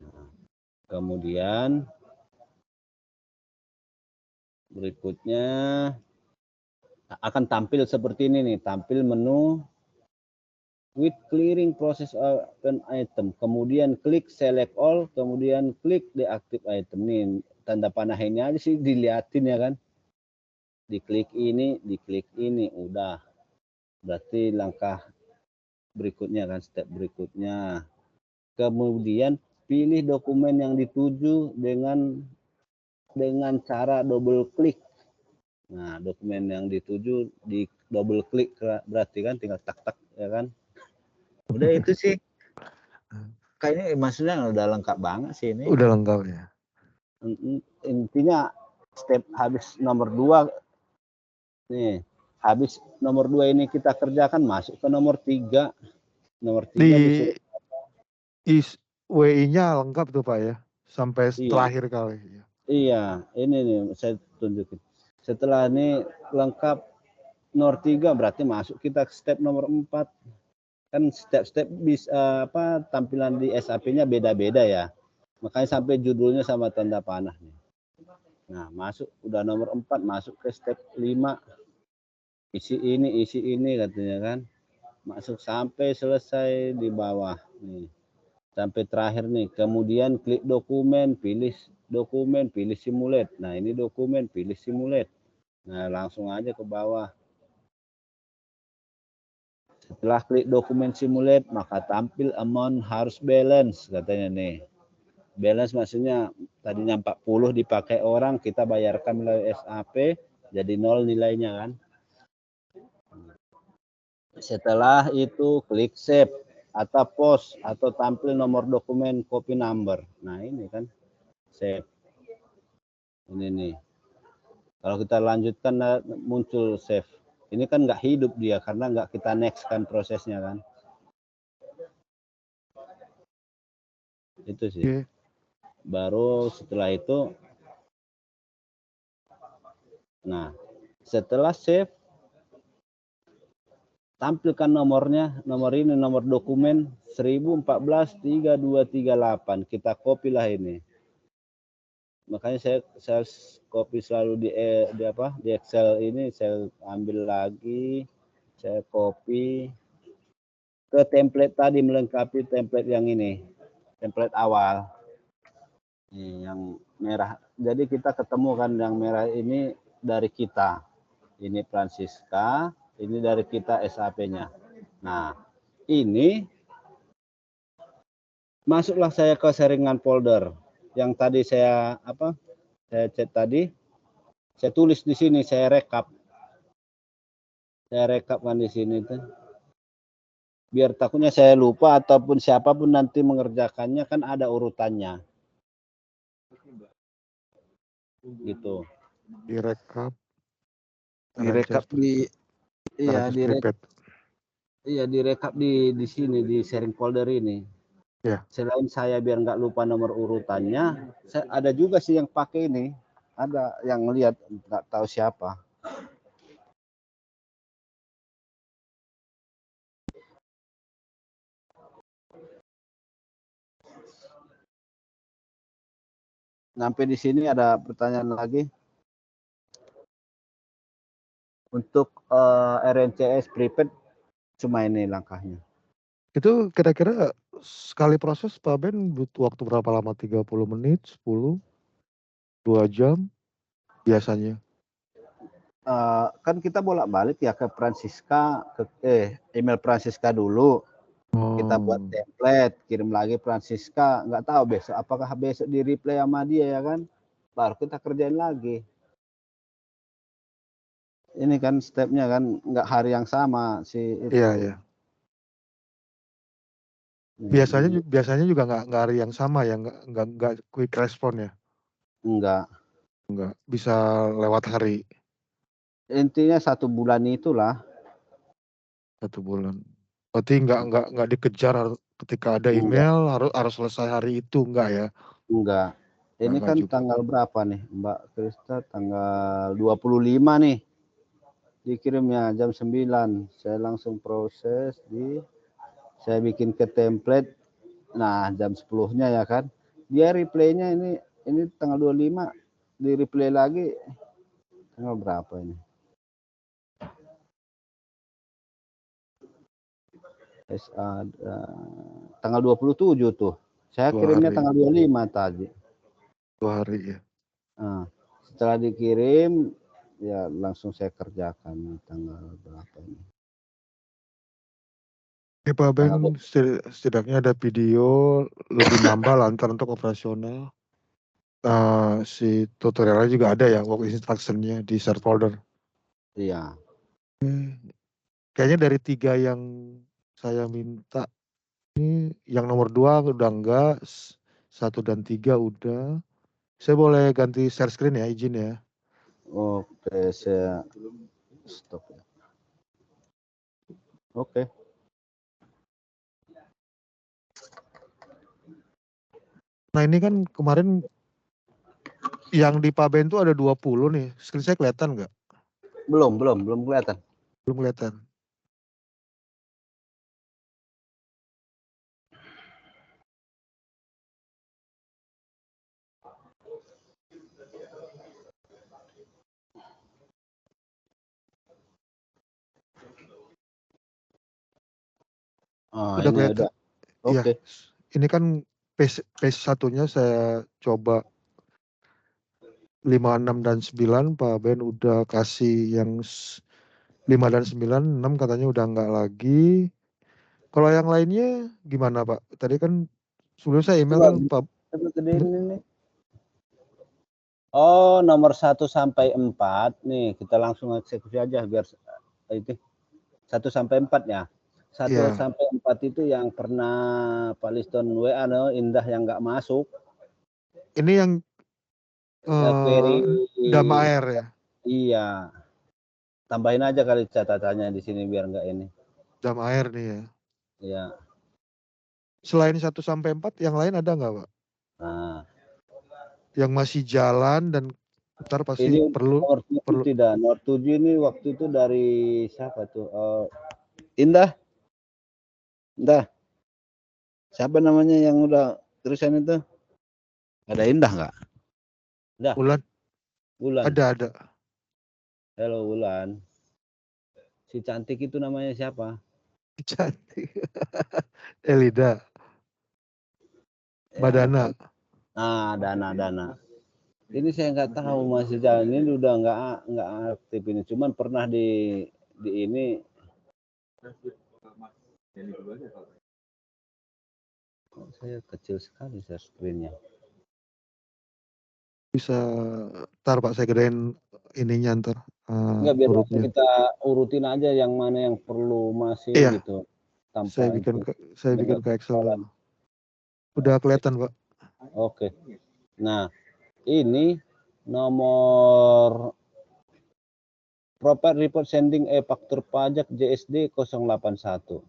Nah, kemudian berikutnya akan tampil seperti ini nih, tampil menu with clearing process open item, kemudian klik select all, kemudian klik deactive item. Nih tanda panah ini aja sih diliatin ya kan, diklik ini udah, berarti langkah berikutnya kan, step berikutnya. Kemudian pilih dokumen yang dituju dengan cara double klik. Nah, dokumen yang dituju di double klik berarti kan tinggal tak ya kan. Udah itu sih. Kayaknya maksudnya udah lengkap banget sih ini. Udah lengkap ya. Intinya step habis nomor 2 nih. Habis nomor 2 ini kita kerjakan, masuk ke nomor 3. Nomor 3 di WI-nya lengkap tuh Pak ya. Sampai iya. terakhir kali. Iya, ini nih saya tunjukin. Setelah ini lengkap nomor 3 berarti masuk kita ke step nomor 4. Kan step-step bisa tampilan di SAP-nya beda-beda ya. Makanya sampai judulnya sama tanda panah nih. Nah, masuk udah nomor 4, masuk ke step 5. Isi ini katanya kan. Masuk sampai selesai di bawah nih. Sampai terakhir nih. Kemudian klik dokumen, pilih simulate. Nah, ini dokumen, pilih simulate. Nah, langsung aja ke bawah. Setelah klik dokumen simulate, maka tampil amount harus balance katanya nih. Balance maksudnya tadinya 40 dipakai orang, kita bayarkan melalui SAP, jadi 0 nilainya kan. Setelah itu klik save atau post atau tampil nomor dokumen copy number. Nah, ini kan save. Ini nih. Kalau kita lanjutkan muncul save. Ini kan nggak hidup dia karena nggak kita next kan prosesnya kan. Itu sih. Okay. Baru setelah itu, nah setelah save, tampilkan nomornya, nomor ini nomor dokumen 1014-3238. Kita copy lah ini. Makanya saya copy selalu di Excel ini, saya ambil lagi, saya copy ke template tadi, melengkapi template yang ini, template awal. Nih, yang merah. Jadi kita ketemu kan yang merah ini dari kita. Ini Francisca, ini dari kita SAP-nya. Nah, ini masuklah saya ke sharingan folder. Yang tadi saya saya chat tadi, saya tulis di sini, saya rekap. Saya rekap kan di sini tuh. Biar takutnya saya lupa ataupun siapapun nanti mengerjakannya kan ada urutannya. Gitu. Direkap. Direkap di direkap di sini di sharing folder ini. Ya. Selain saya biar nggak lupa nomor urutannya, ada juga sih yang pakai ini. Ada yang lihat, nggak tahu siapa. Sampai di sini ada pertanyaan lagi. Untuk RNCS prepaid cuma ini langkahnya. Itu kira-kira sekali proses Pak Ben butuh waktu berapa lama? 30 menit, 10? 2 jam biasanya. Kan kita bolak-balik ya ke Francisca, email Francisca dulu. Kita buat Oh. template, kirim lagi Francisca, nggak tahu besok apakah besok di reply sama dia ya kan, baru kita kerjain lagi. Ini kan stepnya kan nggak hari yang sama si Iya, itu. iya. Jadi Biasanya juga nggak hari yang sama ya, nggak quick respon ya? enggak. Nggak, bisa lewat hari, Intinya 1 bulan itulah. 1 bulan. Berarti nggak dikejar ketika ada Enggak, email harus selesai hari itu, enggak ya? enggak. Ini Enggak kan juga. tanggal berapa nih Mbak Krista? Tanggal 25 nih. Dikirimnya jam 9. Saya langsung proses saya bikin ke template. Nah, jam 10-nya ya kan. Dia reply-nya ini tanggal 25 di replay lagi tanggal berapa ini? Tanggal 27 tuh. Saya 2 kirimnya hari, tanggal 25 tadi. 2 hari ya. Nah, setelah dikirim ya langsung saya kerjakan tanggal berapa ini? Ini Pak Ben, Tanggal setidaknya ada video lebih nambah lah ntar untuk operasional. Si tutorialnya juga ada ya, work instruction-nya di share folder. iya. Kayaknya dari 3 yang saya minta, ini yang nomor 2 udah enggak, 1 dan 3 udah. Saya boleh ganti share screen ya, izin ya. Oke, saya stop ya. Oke. Nah ini kan kemarin yang di Pak Ben tuh ada 20 nih. Screen saya kelihatan nggak? Belum kelihatan. Belum kelihatan. Oh, Udah ini kelihatan. udah. Iya. Oke. Ini kan page satunya saya coba 5, 6 dan 9. Pak Ben udah kasih yang 5 dan 9, 6 katanya udah nggak lagi. Kalau yang lainnya gimana Pak? Tadi kan sebelum saya email Coba kan Pak. gedein ini. Oh, nomor 1 sampai 4 nih, kita langsung eksekusi aja biar itu 1 sampai 4 ya. 1 Iya. sampai 4 itu yang pernah Pak Liston WA no, Indah yang nggak masuk. Ini yang Query Dama Air ya. iya. Tambahin aja kali catatannya di sini biar nggak ini. Dama Air nih ya. Iya. Selain 1 sampai 4 yang lain ada nggak Pak? Nah, Yang masih jalan dan ntar pasti ini perlu nomor 7 tidak. Nomor 7 ini waktu itu dari siapa tuh? Indah. Indah. Siapa namanya yang udah tulisan itu? Ada Indah nggak? Indah. Bulan Wulan. ada. Halo Wulan. Si cantik itu namanya siapa? Cantik. Elida, Ya, Badana. nah, Dana. Ini saya nggak tahu masih jalan ini udah nggak aktif ini. Cuman pernah di ini. Kok saya kecil sekali share screen-nya. Bisa ntar Pak saya gedein ininya ntar Enggak, biar langsung hurufnya. kita urutin aja yang mana yang perlu masih Iya, gitu. Tanpa saya bikin itu. ke Excel dulu. Udah kelihatan Pak. Oke. Nah, ini nomor proper report sending faktur pajak JSD 081.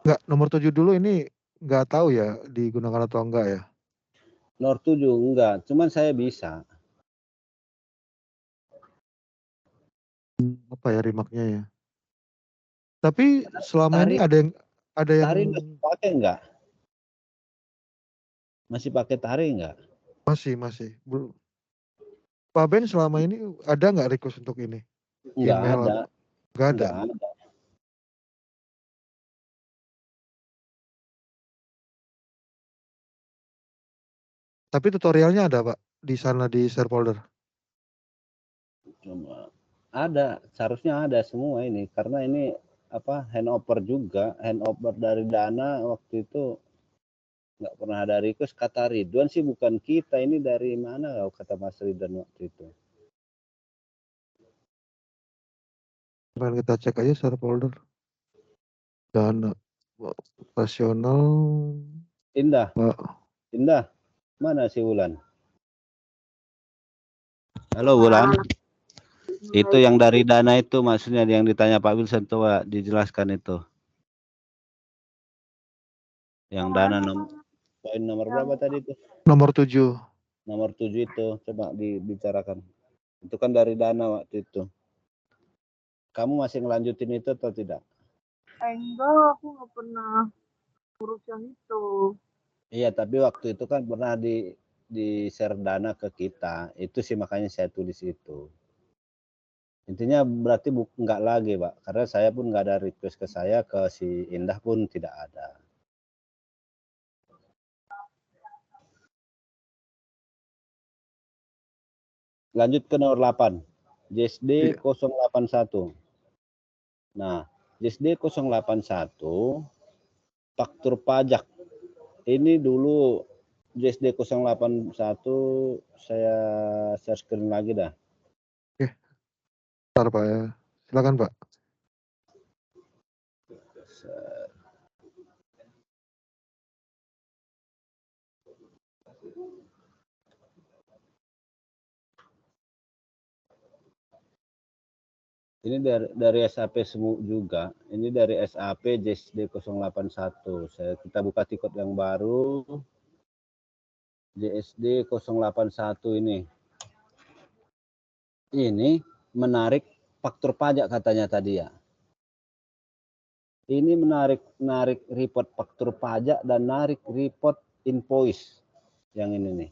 Enggak, nomor 7 dulu ini nggak tahu ya digunakan atau enggak ya. Nomor 7 enggak, cuman saya bisa. Apa ya remarknya ya. Tapi selama ini Tari ada yang masih pakai enggak? Masih pakai tari enggak? masih. Pak Ben selama ini ada nggak request untuk ini? Enggak Email ada. atau nggak ada? Enggak ada. Tapi tutorialnya ada Pak. di sana di share folder? Cuma ada, seharusnya ada semua ini karena ini apa handover juga, handover dari Dana waktu itu nggak pernah ada request. Kata Ridwan sih bukan kita, ini dari mana kata Mas Ridwan waktu itu. Kemarin kita cek aja share folder. Dana operasional. Indah, Pak. Indah, mana si Wulan? Halo Wulan. Itu yang dari Dana itu maksudnya yang ditanya Pak Wilson tuh Wak, dijelaskan itu. Yang Dana poin nomor berapa tadi itu? Nomor 7. Nomor 7 itu coba dibicarakan. Itu kan dari Dana waktu itu. Kamu masih ngelanjutin itu atau tidak? Enggak, aku nggak pernah urus yang itu. Iya, tapi waktu itu kan pernah di share Dana ke kita. Itu sih makanya saya tulis itu. Intinya berarti nggak lagi, Pak. Karena saya pun nggak ada request ke saya, ke si Indah pun tidak ada. Lanjut ke nomor 8. JSD 081. Nah, JSD 081 faktur pajak. Ini dulu JSD 081 saya share screen lagi dah. Oke. Bentar Pak ya. Silakan Pak. Ini dari SAP semua juga. Ini dari SAP JSD 081. Kita buka tiket yang baru. JSD 081 ini. Ini menarik faktur pajak katanya tadi ya. Ini menarik report faktur pajak dan narik report invoice. Yang ini nih.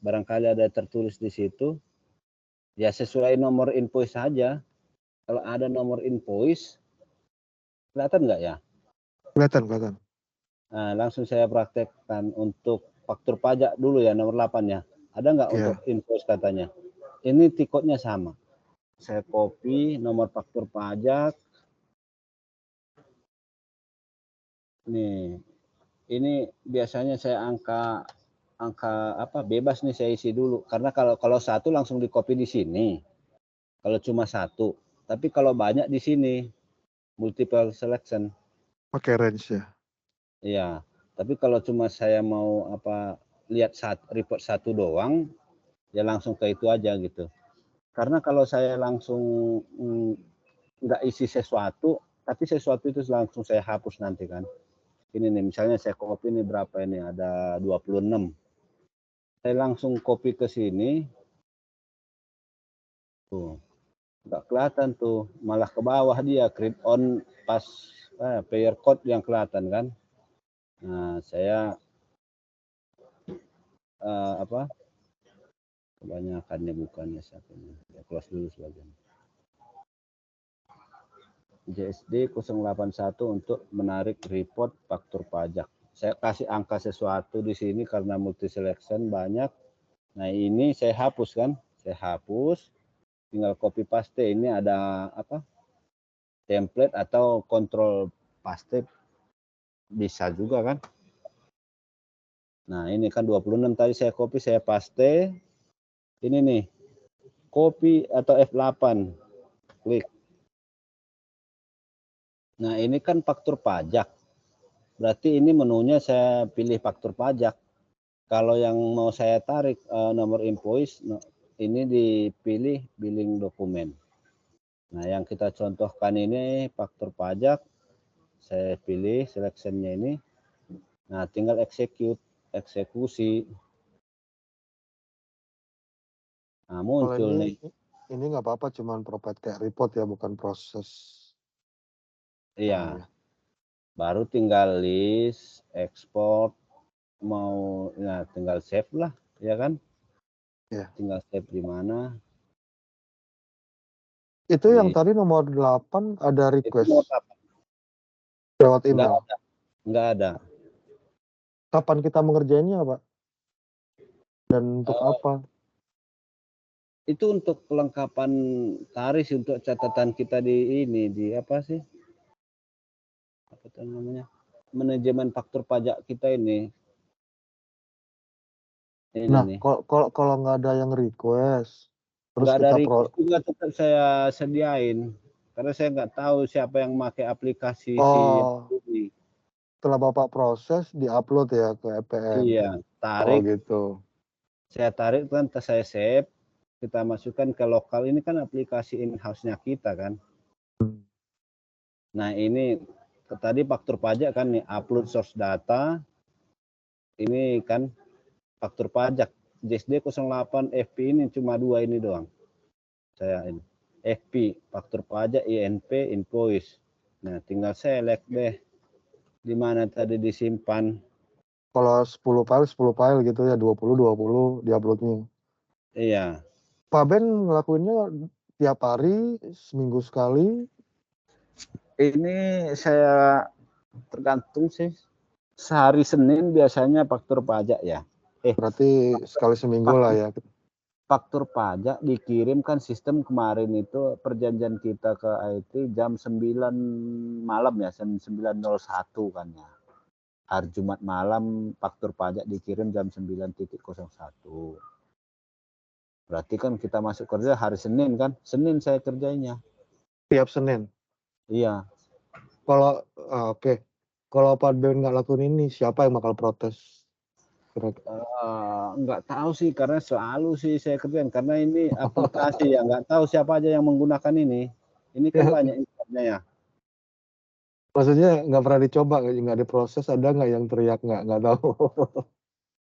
Barangkali ada tertulis di situ. Ya sesuai nomor invoice saja. Kalau ada nomor invoice, kelihatan nggak ya? Kelihatan. Nah, langsung saya praktekkan untuk faktur pajak dulu ya, nomor 8 ya. Ada nggak untuk invoice katanya? Ini tiketnya sama. Saya copy nomor faktur pajak. Nih, ini biasanya saya angka apa bebas nih saya isi dulu. Karena kalau satu langsung di copy di sini. Kalau cuma satu. Tapi kalau banyak di sini, multiple selection. Pakai range ya. Iya, tapi kalau cuma saya mau lihat report satu doang, ya langsung ke itu aja gitu. Karena kalau saya langsung nggak isi sesuatu, tapi sesuatu itu langsung saya hapus nanti kan. Ini nih, misalnya saya copy ini berapa ini, ada 26. Saya langsung copy ke sini, tuh, nggak kelihatan tuh, malah ke bawah dia, create on pas payer code yang kelihatan kan. Nah, saya kebanyakannya bukannya siapanya. Ya, close dulu sebagian. JSD 081 untuk menarik report faktur pajak. Saya kasih angka sesuatu di sini karena multi selection banyak. Nah, ini saya hapus kan? Saya hapus. Tinggal copy paste. Ini ada template atau control paste bisa juga kan? Nah, ini kan 26 tadi saya copy, saya paste. Ini nih. Copy atau F8. Klik. Nah, ini kan faktur pajak. Berarti ini menunya saya pilih faktur pajak. Kalau yang mau saya tarik nomor invoice, ini dipilih billing dokumen. Nah, yang kita contohkan ini faktur pajak. Saya pilih selection-nya ini. Nah, tinggal eksekusi. Nah, muncul nih. Ini nggak apa-apa, cuman provide kayak report ya, bukan proses. Iya. Baru tinggal list, export, mau tinggal save lah, ya kan? Ya. Tinggal save di mana? Itu yang tadi nomor 8 ada request lewat email. Enggak ada. Kapan kita mengerjainnya, Pak? Dan untuk apa? Itu untuk kelengkapan tarif untuk catatan kita di ini, di apa sih? Apa itu namanya? Manajemen faktur pajak kita ini. Ini Nah, nih. kalau nggak ada yang request, terus Nggak ada kita request juga tetap saya sediain. Karena saya nggak tahu siapa yang pakai aplikasi si oh, ini. setelah Bapak proses, diupload ya ke EPN. Iya, Oh tarik. gitu. Saya tarik kan, saya save, kita masukkan ke lokal. Ini kan aplikasi in-house-nya kita kan. Nah ini tadi faktur pajak kan nih, upload source data. Ini kan faktur pajak JSD 08 FP ini cuma 2 ini doang. Saya ini FP faktur pajak, INP invoice. Nah tinggal select deh di mana tadi disimpan. Kalau 10 file gitu ya, 20 diuploadnya. Iya. Pak Ben ngelakuinnya tiap hari, seminggu sekali. Ini saya tergantung sih. Sehari Senin biasanya faktur pajak ya. Berarti sekali seminggu lah ya. Faktur pajak dikirim kan sistem kemarin itu perjanjian kita ke IT jam 9 malam ya, jam 9.01 kan ya. Hari Jumat malam faktur pajak dikirim jam 9.01. Berarti kan kita masuk kerja hari Senin kan? Senin saya kerjanya. Tiap Senin. Iya. Kalau oke. Kalau Pak Ben nggak lakuin ini, siapa yang bakal protes? Nggak tahu sih karena selalu sih saya kerjain karena ini aplikasi ya, nggak tahu siapa aja yang menggunakan ini. Ini kan banyak impornya ya. Maksudnya nggak pernah dicoba, nggak diproses, ada nggak yang teriak nggak tahu?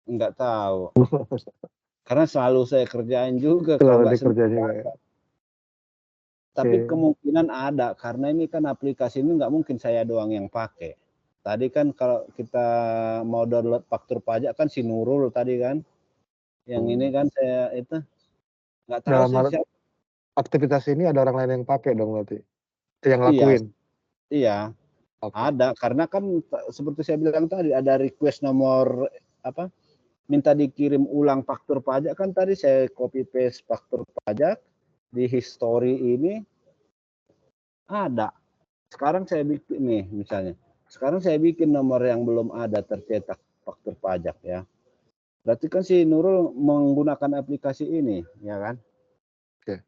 Nggak tahu. Karena selalu saya kerjain juga kalau Selalu nggak dikerjain juga ya. tapi kemungkinan ada karena ini kan aplikasi ini nggak mungkin saya doang yang pakai. Tadi kan kalau kita mau download faktur pajak kan si Nurul tadi kan, yang ini kan saya itu nggak tahu Dalam sih siapa. aktivitas ini ada orang lain yang pakai dong berarti, yang Iya, lakuin. iya Okay. ada karena kan seperti saya bilang tadi ada request nomor apa minta dikirim ulang faktur pajak kan tadi saya copy paste faktur pajak di history ini ada. Sekarang saya bikin nih misalnya. Sekarang saya bikin nomor yang belum ada tercetak faktur pajak ya. Berarti kan si Nurul menggunakan aplikasi ini, ya kan? Oke.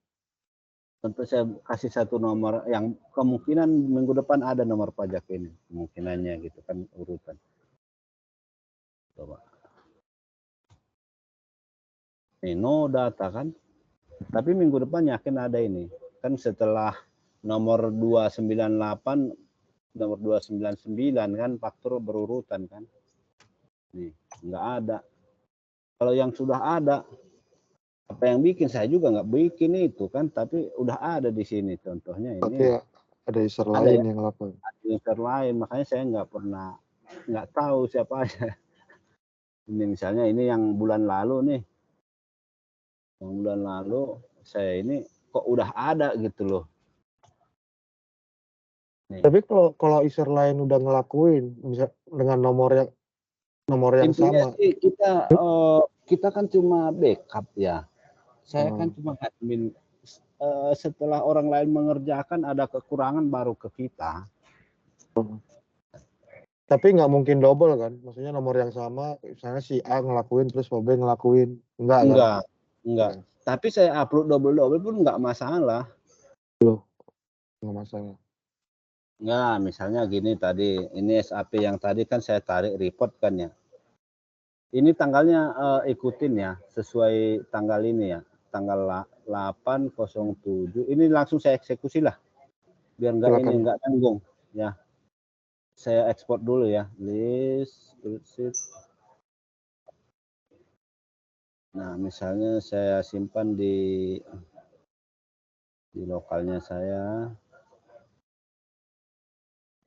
Tentu saya kasih satu nomor yang kemungkinan minggu depan ada nomor pajak ini, kemungkinannya gitu kan urutan. Coba. Ini no data kan. Tapi minggu depan yakin ada ini. Kan setelah nomor 298 nomor 299 kan faktur berurutan kan. Nih, nggak ada. Kalau yang sudah ada, apa yang bikin saya juga nggak bikin itu kan, tapi udah ada di sini contohnya ini. Berarti ada user Ada lain ya, yang lakukan. ada user lain, makanya saya nggak tahu siapa aja. Ini misalnya ini yang bulan lalu nih, yang bulan lalu saya ini kok udah ada gitu loh. Nih. Tapi kalau user lain udah ngelakuin, misal dengan nomor yang Intinya sama. sih kita kan cuma backup ya. Saya kan cuma admin. Setelah orang lain mengerjakan ada kekurangan baru ke kita. Tapi nggak mungkin double kan? Maksudnya nomor yang sama, misalnya si A ngelakuin terus Pak B ngelakuin, enggak kan? Enggak. Tapi saya upload double pun nggak masalah. Loh, nggak masalah. Enggak, misalnya gini tadi, ini SAP yang tadi kan saya tarik report kan ya. Ini tanggalnya ikutin ya, sesuai tanggal ini ya, tanggal 8/07. Ini langsung saya eksekusi lah, biar nggak ini nggak tanggung ya. Saya ekspor dulu ya, list. Nah, misalnya saya simpan di lokalnya saya.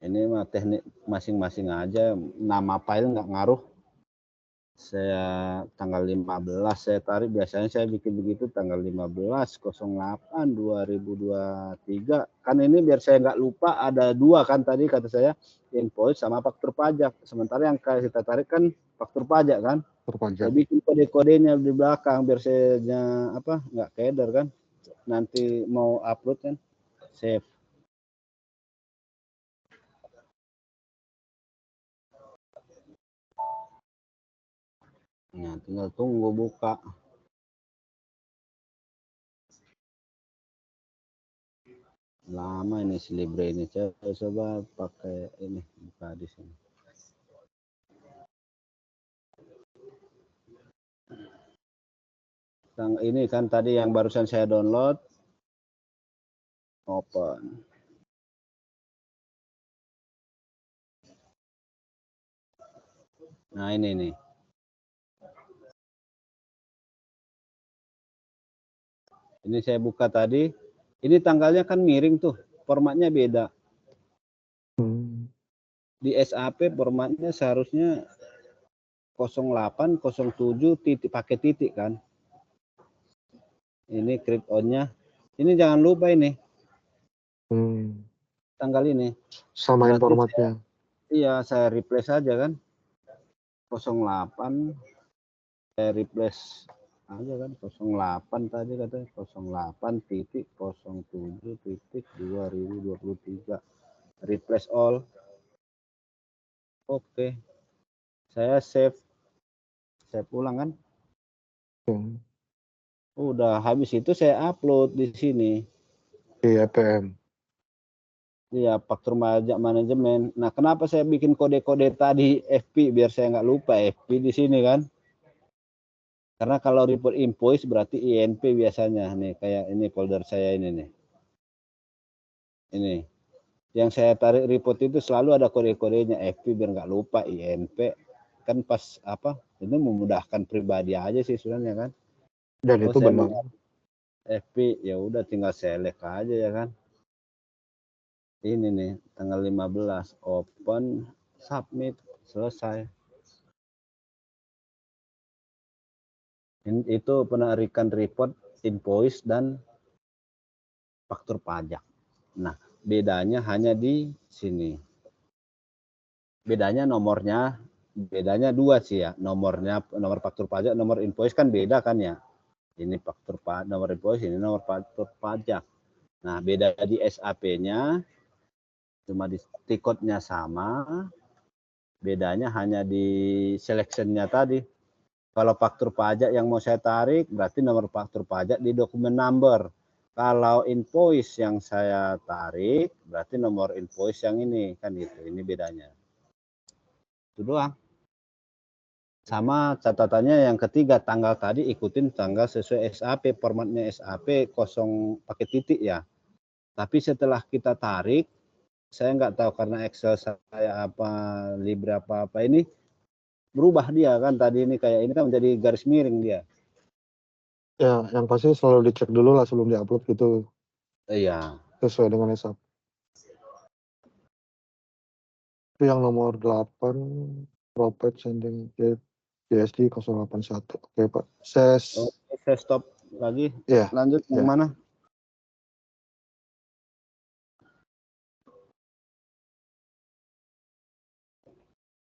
Ini mah teknik masing-masing aja, nama file nggak ngaruh. Saya tanggal 15 saya tarik, biasanya saya bikin begitu tanggal 15/08/2023. Kan ini biar saya nggak lupa ada dua kan tadi kata saya, invoice sama faktur pajak. Sementara yang kita tarik kan faktur pajak kan. terpajang. Saya bikin kode-kodenya di belakang biar saya nggak keder kan. Nanti mau upload kan, save. Nah, tinggal tunggu buka. Lama ini si Libre ini. Coba pakai ini, buka di sini. Ini kan tadi yang barusan saya download. Open. Nah, ini nih. Ini saya buka tadi. Ini tanggalnya kan miring tuh. Formatnya beda. Di SAP formatnya seharusnya 08, 07 titik pakai titik kan. Ini click on-nya. Ini jangan lupa ini. Tanggal ini. Samain formatnya. Saya replace aja kan. 08 saya replace aja kan 08 tadi katanya 08 titik 07 titik 2023 replace all. Oke. Saya save ulang kan. Udah habis itu saya upload di sini. Di EPM. Iya, faktur pajak manajemen. Nah, kenapa saya bikin kode-kode tadi FP biar saya nggak lupa FP di sini kan? Karena kalau report invoice berarti INP biasanya nih, kayak ini folder saya ini nih. Ini. Yang saya tarik report itu selalu ada kode-kodenya FP biar nggak lupa INP. Kan pas ini memudahkan pribadi aja sih sebenarnya kan. Dan itu benar. FP ya udah tinggal select aja ya kan. Ini nih tanggal 15 open submit selesai. Itu penarikan report invoice dan faktur pajak. Nah, bedanya hanya di sini. Bedanya nomornya, bedanya dua sih ya. Nomor faktur pajak, nomor invoice kan beda kan ya. Ini nomor invoice, ini nomor faktur pajak. Nah, beda di SAP-nya. Cuma di tiketnya sama, bedanya hanya di selection-nya tadi. Kalau faktur pajak yang mau saya tarik, berarti nomor faktur pajak di dokumen number. Kalau invoice yang saya tarik, berarti nomor invoice yang ini, kan gitu. Ini bedanya. Itu doang. Sama catatannya yang ketiga, tanggal tadi ikutin tanggal sesuai SAP, formatnya SAP kosong pakai titik ya. Tapi setelah kita tarik, saya nggak tahu karena Excel saya Libre apa ini berubah dia kan tadi ini kayak ini kan menjadi garis miring dia. Ya, yang pasti selalu dicek dulu lah sebelum diupload gitu. Iya. Sesuai dengan SAP. Itu yang nomor 8 Propet sending JSD 081. Oke, Pak. Saya stop lagi. Ya. Lanjut yang mana?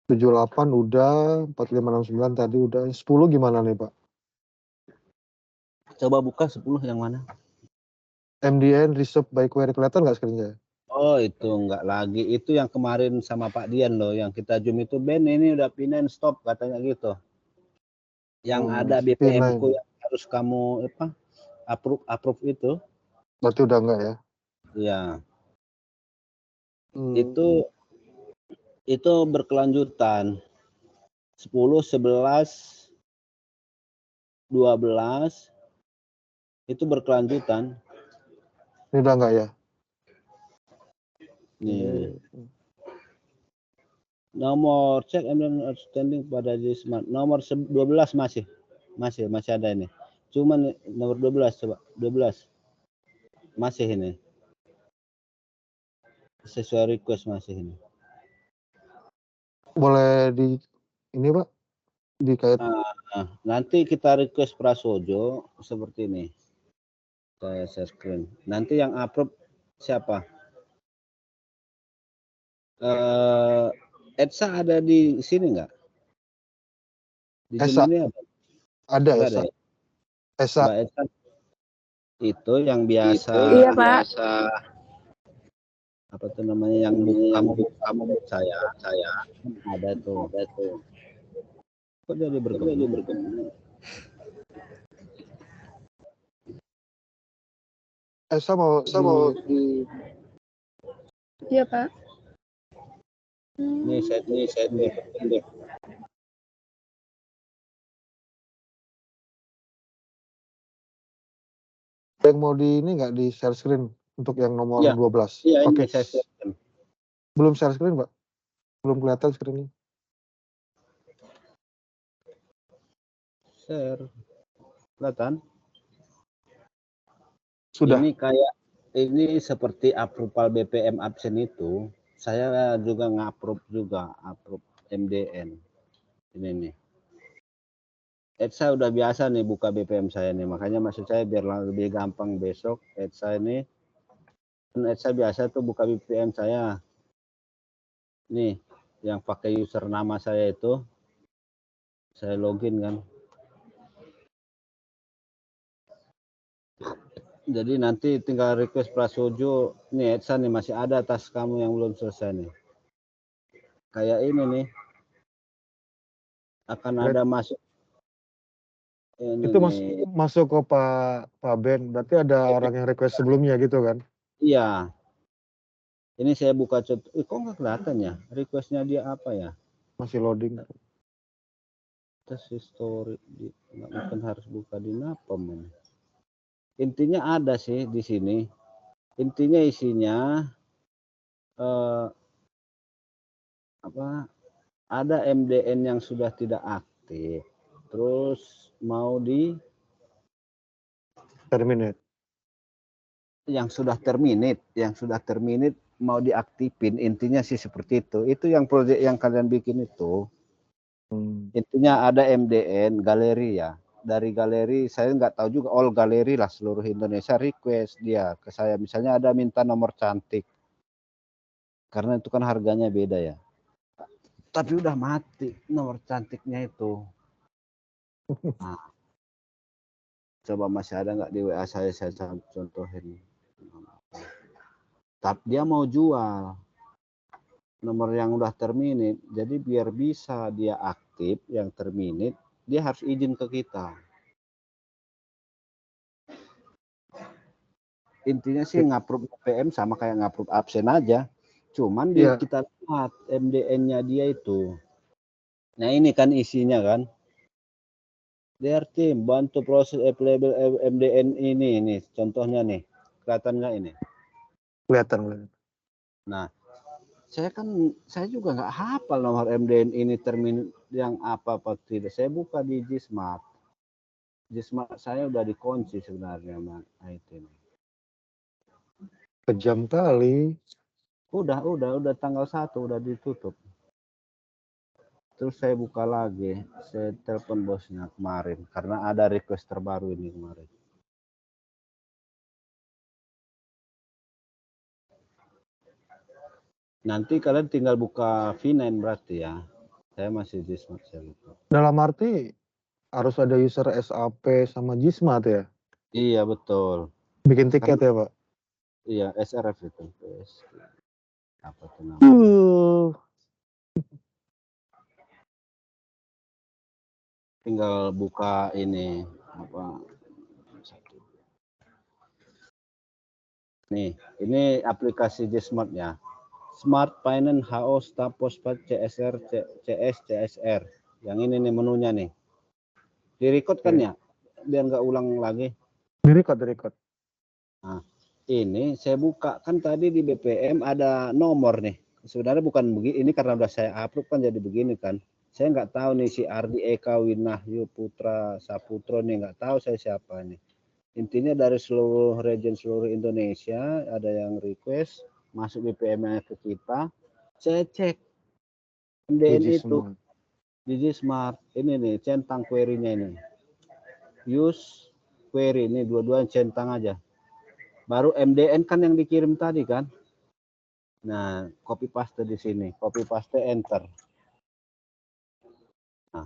Tujuh 8 udah, 4569 tadi udah. 10 gimana nih, Pak? Coba buka 10 yang mana? MDN reserve by query kelihatan nggak screen-nya? Oh, itu enggak lagi. Itu yang kemarin sama Pak Dian loh, yang kita zoom itu Ben ini udah pindahin stop katanya gitu. Yang ada BPM-ku yang harus kamu approve itu. Berarti udah enggak ya? Iya. Itu berkelanjutan. 10, 11, 12 itu berkelanjutan. Ini udah enggak ya? Nih. Nomor check and outstanding pada di smart. Nomor 12 masih ada ini. Cuman nomor 12 coba 12. Masih ini. Sesuai request masih ini. Boleh di ini, Pak? Dikait. Nanti kita request Prasojo seperti ini. Saya share screen. Nanti yang approve siapa? Edsa ada di sini enggak? Di Esa. sini ada. Ada Enggak Esa. ada ya? Esa. Mbak Esa itu yang biasa Iya, Pak. apa tuh namanya yang kamu saya ada tuh. Kok jadi bergema? Esa mau di Iya, Pak. Nih saya tunjuk. yang mau di ini nggak di share screen untuk yang nomor Iya. 12? Iya, Oke. ini saya share. Belum share screen, Pak? Belum kelihatan screen-nya. Share. Kelihatan? Sudah. Ini seperti approval BPM absen itu, saya juga approve MDN. Ini nih. Edsa udah biasa nih buka BPM saya nih, makanya maksud saya biar lebih gampang besok Edsa ini. Edsa biasa tuh buka BPM saya. Nih, yang pakai user nama saya itu, saya login kan. Jadi nanti tinggal request prasojo, nih Edsa nih masih ada tas kamu yang belum selesai nih. Kayak ini nih, akan ada masuk. Ini Itu nih. masuk ke Pak Ben, berarti ada orang yang request sebelumnya gitu kan? Iya. Ini saya buka contoh. Kok nggak kelihatan ya? Requestnya dia apa ya? Masih loading. Tes history. Nggak mungkin harus buka di Napom. Intinya ada sih di sini. Intinya isinya ada MDN yang sudah tidak aktif. Terus mau di Terminate. yang sudah terminate mau diaktifin. Intinya sih seperti itu. Itu yang proyek yang kalian bikin itu. Intinya ada MDN galeri ya. Dari galeri saya nggak tahu juga, all galeri lah seluruh Indonesia request dia ke saya. Misalnya ada minta nomor cantik. Karena itu kan harganya beda ya. Tapi udah mati nomor cantiknya itu. Nah, coba masih ada nggak di WA saya contohin. Tapi dia mau jual nomor yang udah terminate. Jadi biar bisa dia aktif yang terminate, dia harus izin ke kita. Intinya sih ngapprove PM sama kayak ngapprove absen aja. Cuman kita lihat MDN-nya dia itu. Nah ini kan isinya kan. Dear team, bantu proses available MDN ini contohnya nih. Kelihatan nggak ini? Kelihatan. Nah, saya juga nggak hafal nomor MDN ini termin yang apa tidak. Saya buka di Gsmart. Gsmart saya udah dikunci sebenarnya sama IT ini. Kejam kali. Udah tanggal 1 udah ditutup. Terus saya buka lagi, saya telepon bosnya kemarin karena ada request terbaru ini kemarin. Nanti kalian tinggal buka V9 berarti ya. Saya masih Gsmart saya lupa. Dalam arti harus ada user SAP sama Gsmart ya? Iya betul. Bikin tiket ya Pak? Iya SRF itu. Apa tuh namanya? Tinggal buka ini apa? Nih, ini aplikasi Gsmart ya. Smart Finance HO Staf Postpad CSR CS CSR. Yang ini nih menunya nih. Direcord kan ya? Biar nggak ulang lagi. Direcord. Nah, ini saya buka kan tadi di BPM ada nomor nih. Sebenarnya bukan begini, ini karena udah saya upload kan jadi begini kan. Saya nggak tahu nih si Ardi Eka Winahyu Putra Saputro nih, nggak tahu saya siapa nih. Intinya dari seluruh region seluruh Indonesia ada yang request masuk BPM-nya ke kita. Saya cek MDN itu di Gsmart. Ini nih centang query-nya ini. Use query ini dua-duanya centang aja. Baru MDN kan yang dikirim tadi kan. Nah, copy paste di sini, copy paste enter. Nah,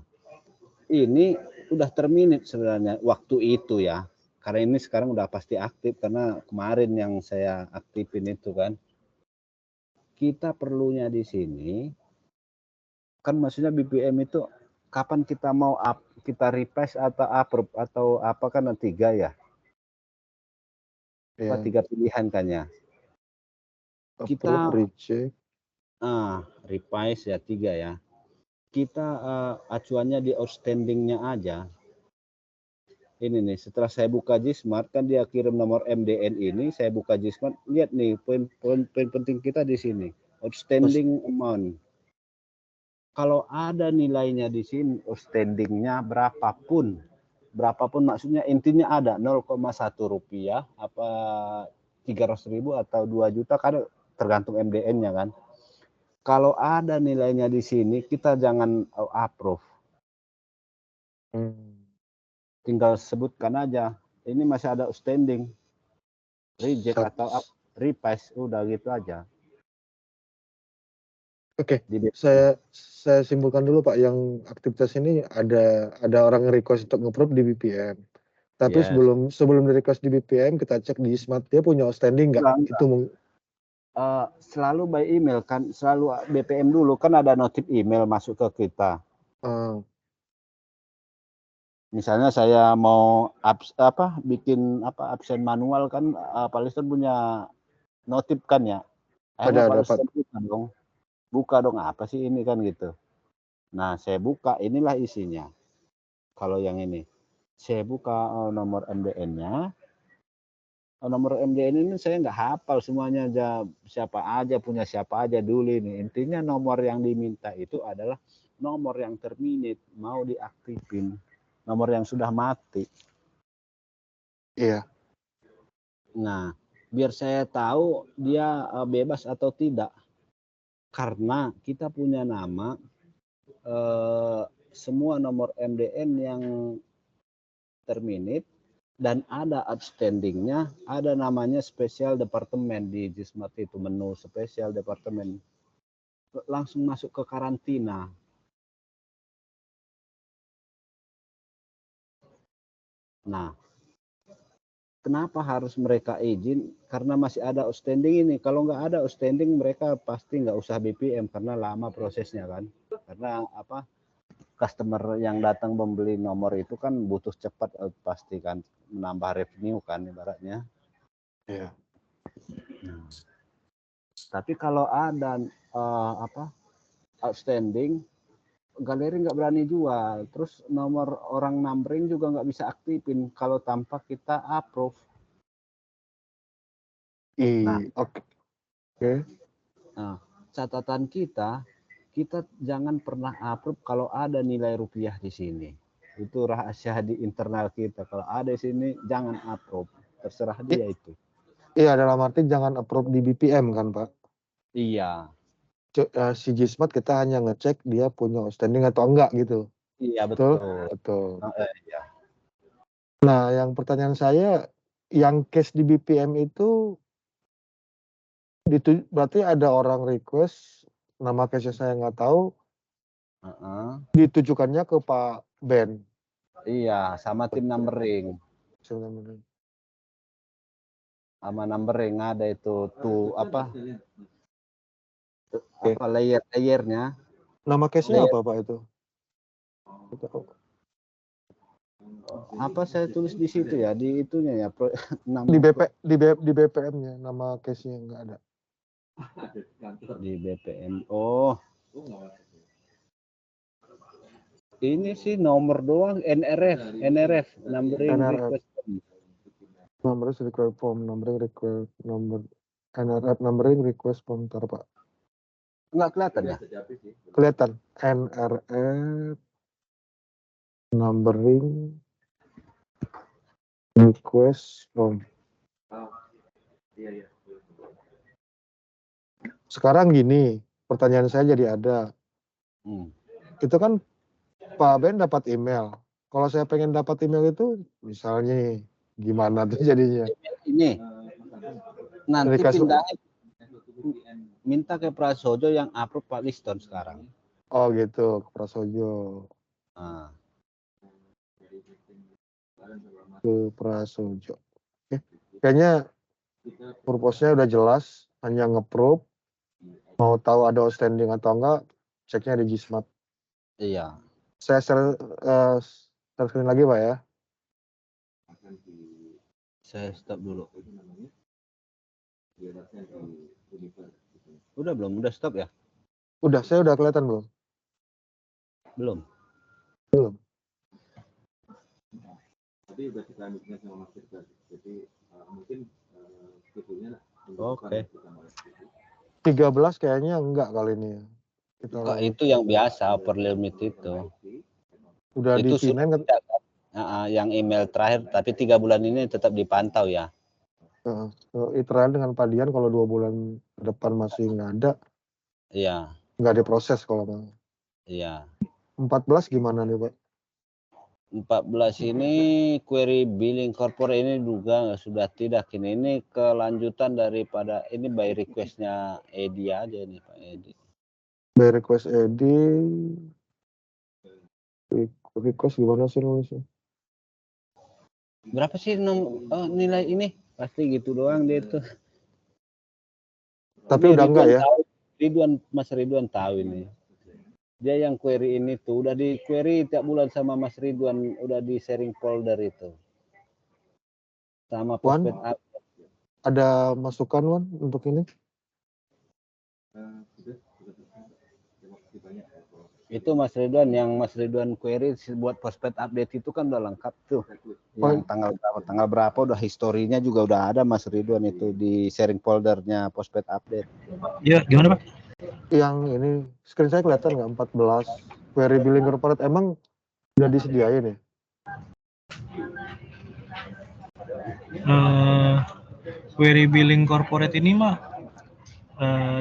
ini udah terminate sebenarnya waktu itu ya. Karena ini sekarang udah pasti aktif karena kemarin yang saya aktifin itu kan. Kita perlunya di sini kan maksudnya BBM itu kapan kita mau kita request atau approve atau apa kan 3 ya. Apa Ya, 3 pilihan kan ya. approve, Kita reject. revise ya 3 ya. Kita acuannya di outstanding-nya aja. Ini nih, setelah saya buka Gsmart kan dia kirim nomor MDN ini, saya buka Gsmart, lihat nih poin penting kita di sini, outstanding amount. Kalau ada nilainya di sini, outstanding-nya berapapun maksudnya intinya ada 0,1 rupiah, apa 300.000 atau 2 juta, kan tergantung MDN-nya kan. Kalau ada nilainya di sini, kita jangan approve. Tinggal sebutkan aja, ini masih ada outstanding, reject atau repass, udah gitu aja. Oke, saya simpulkan dulu Pak, yang aktivitas ini ada orang request untuk nge-approve di BPM. Tapi Yes. sebelum di request di BPM kita cek di Smart dia punya outstanding nggak? Itu selalu by email kan, selalu BPM dulu kan ada notif email masuk ke kita. Misalnya saya mau bikin absen manual kan, Paleston punya notif kan ya. Ada Paleston buka dong apa sih ini kan gitu. Nah saya buka, inilah isinya. Kalau yang ini saya buka nomor MDN-nya. Nomor MDN ini saya nggak hafal semuanya aja, punya siapa aja dulu ini. Intinya nomor yang diminta itu adalah nomor yang terminate, mau diaktifin, nomor yang sudah mati. Iya. Nah, biar saya tahu dia bebas atau tidak. Karena kita punya nama, semua nomor MDN yang terminate dan ada outstanding-nya, ada namanya spesial departemen di Gsmart itu, menu spesial departemen. Langsung masuk ke karantina. Nah, kenapa harus mereka izin? Karena masih ada outstanding ini. Kalau nggak ada outstanding, mereka pasti nggak usah BPM karena lama prosesnya kan. Karena customer yang datang membeli nomor itu kan butuh cepat, pasti kan menambah revenue kan ibaratnya. Iya. Nah, tapi kalau ada outstanding, galeri nggak berani jual. Terus nomor orang numbering juga nggak bisa aktifin kalau tanpa kita approve. Oke. Nah, catatan kita jangan pernah approve kalau ada nilai rupiah di sini. Itu rahasia di internal kita. Kalau ada di sini jangan approve. Terserah dia itu. Iya, dalam arti jangan approve di BPM kan Pak? Iya. Si Gsmart kita hanya ngecek dia punya outstanding atau enggak gitu. Iya betul. Iya. Nah, yang pertanyaan saya, yang case di BPM itu berarti ada orang request, nama case-nya saya nggak tahu, ditujukannya ke Pak Ben. Iya, sama tim numbering. Sama numbering ada itu layer-layernya. Nama case-nya apa Pak itu? Apa saya tulis di situ ya, di itunya ya, di BPM-nya nama case-nya nggak ada. Di BPM. Ini sih nomor doang, NRF numbering request form. NRF numbering request form, ntar Pak. Nggak kelihatan ya? Kelihatan. NRF numbering request form. Sekarang gini, pertanyaan saya jadi ada. Itu kan Pak Ben dapat email. Kalau saya pengen dapat email itu, misalnya gimana tuh jadinya? Ini nanti pindahnya minta ke Prasojo yang approve Pak Liston sekarang. Oh gitu, ke Prasojo. Nah, ke Prasojo. Oke. Kayaknya purpose-nya udah jelas, hanya nge-probe. Mau tahu ada outstanding atau enggak, ceknya di Gismat. Iya. Saya share screen lagi Pak ya. Saya stop dulu. Udah belum? Udah stop ya? Udah, saya udah kelihatan belum? Belum. Belum. Jadi udah kita lanjutkan sama Mas Tirta. Jadi mungkin sebetulnya Oke. 13 kayaknya enggak kali ini ya. Kita Kok itu yang biasa upper limit itu. udah di Itu sudah P9 kan? tidak, kan? Yang email terakhir, tapi 3 bulan ini tetap dipantau ya. Iteran dengan Padian kalau 2 bulan ke depan masih nggak ada, Iya. nggak diproses kalau mau. Iya. 14 gimana nih Pak? 14 ini query billing corporate ini juga sudah tidak ini kelanjutan daripada ini by requestnya Edi aja nih Pak Edi. By request Edi, request gimana sih nulisnya? Berapa sih nilai ini? Pasti gitu doang dia itu. Tapi Ini udah enggak ya? Mas Ridwan tahu ini. Dia yang query ini tuh udah di query tiap bulan sama Mas Ridwan, udah di sharing folder itu. Sama prospect update. Ada masukan Wan untuk ini? Itu Mas Ridwan query buat prospect update itu kan udah lengkap tuh. Yang tanggal berapa udah historinya juga udah ada Mas Ridwan itu di sharing foldernya prospect update. Iya, gimana Pak? Yang ini screen saya kelihatan nggak 14 query billing corporate emang udah disediain ya? Query billing corporate ini mah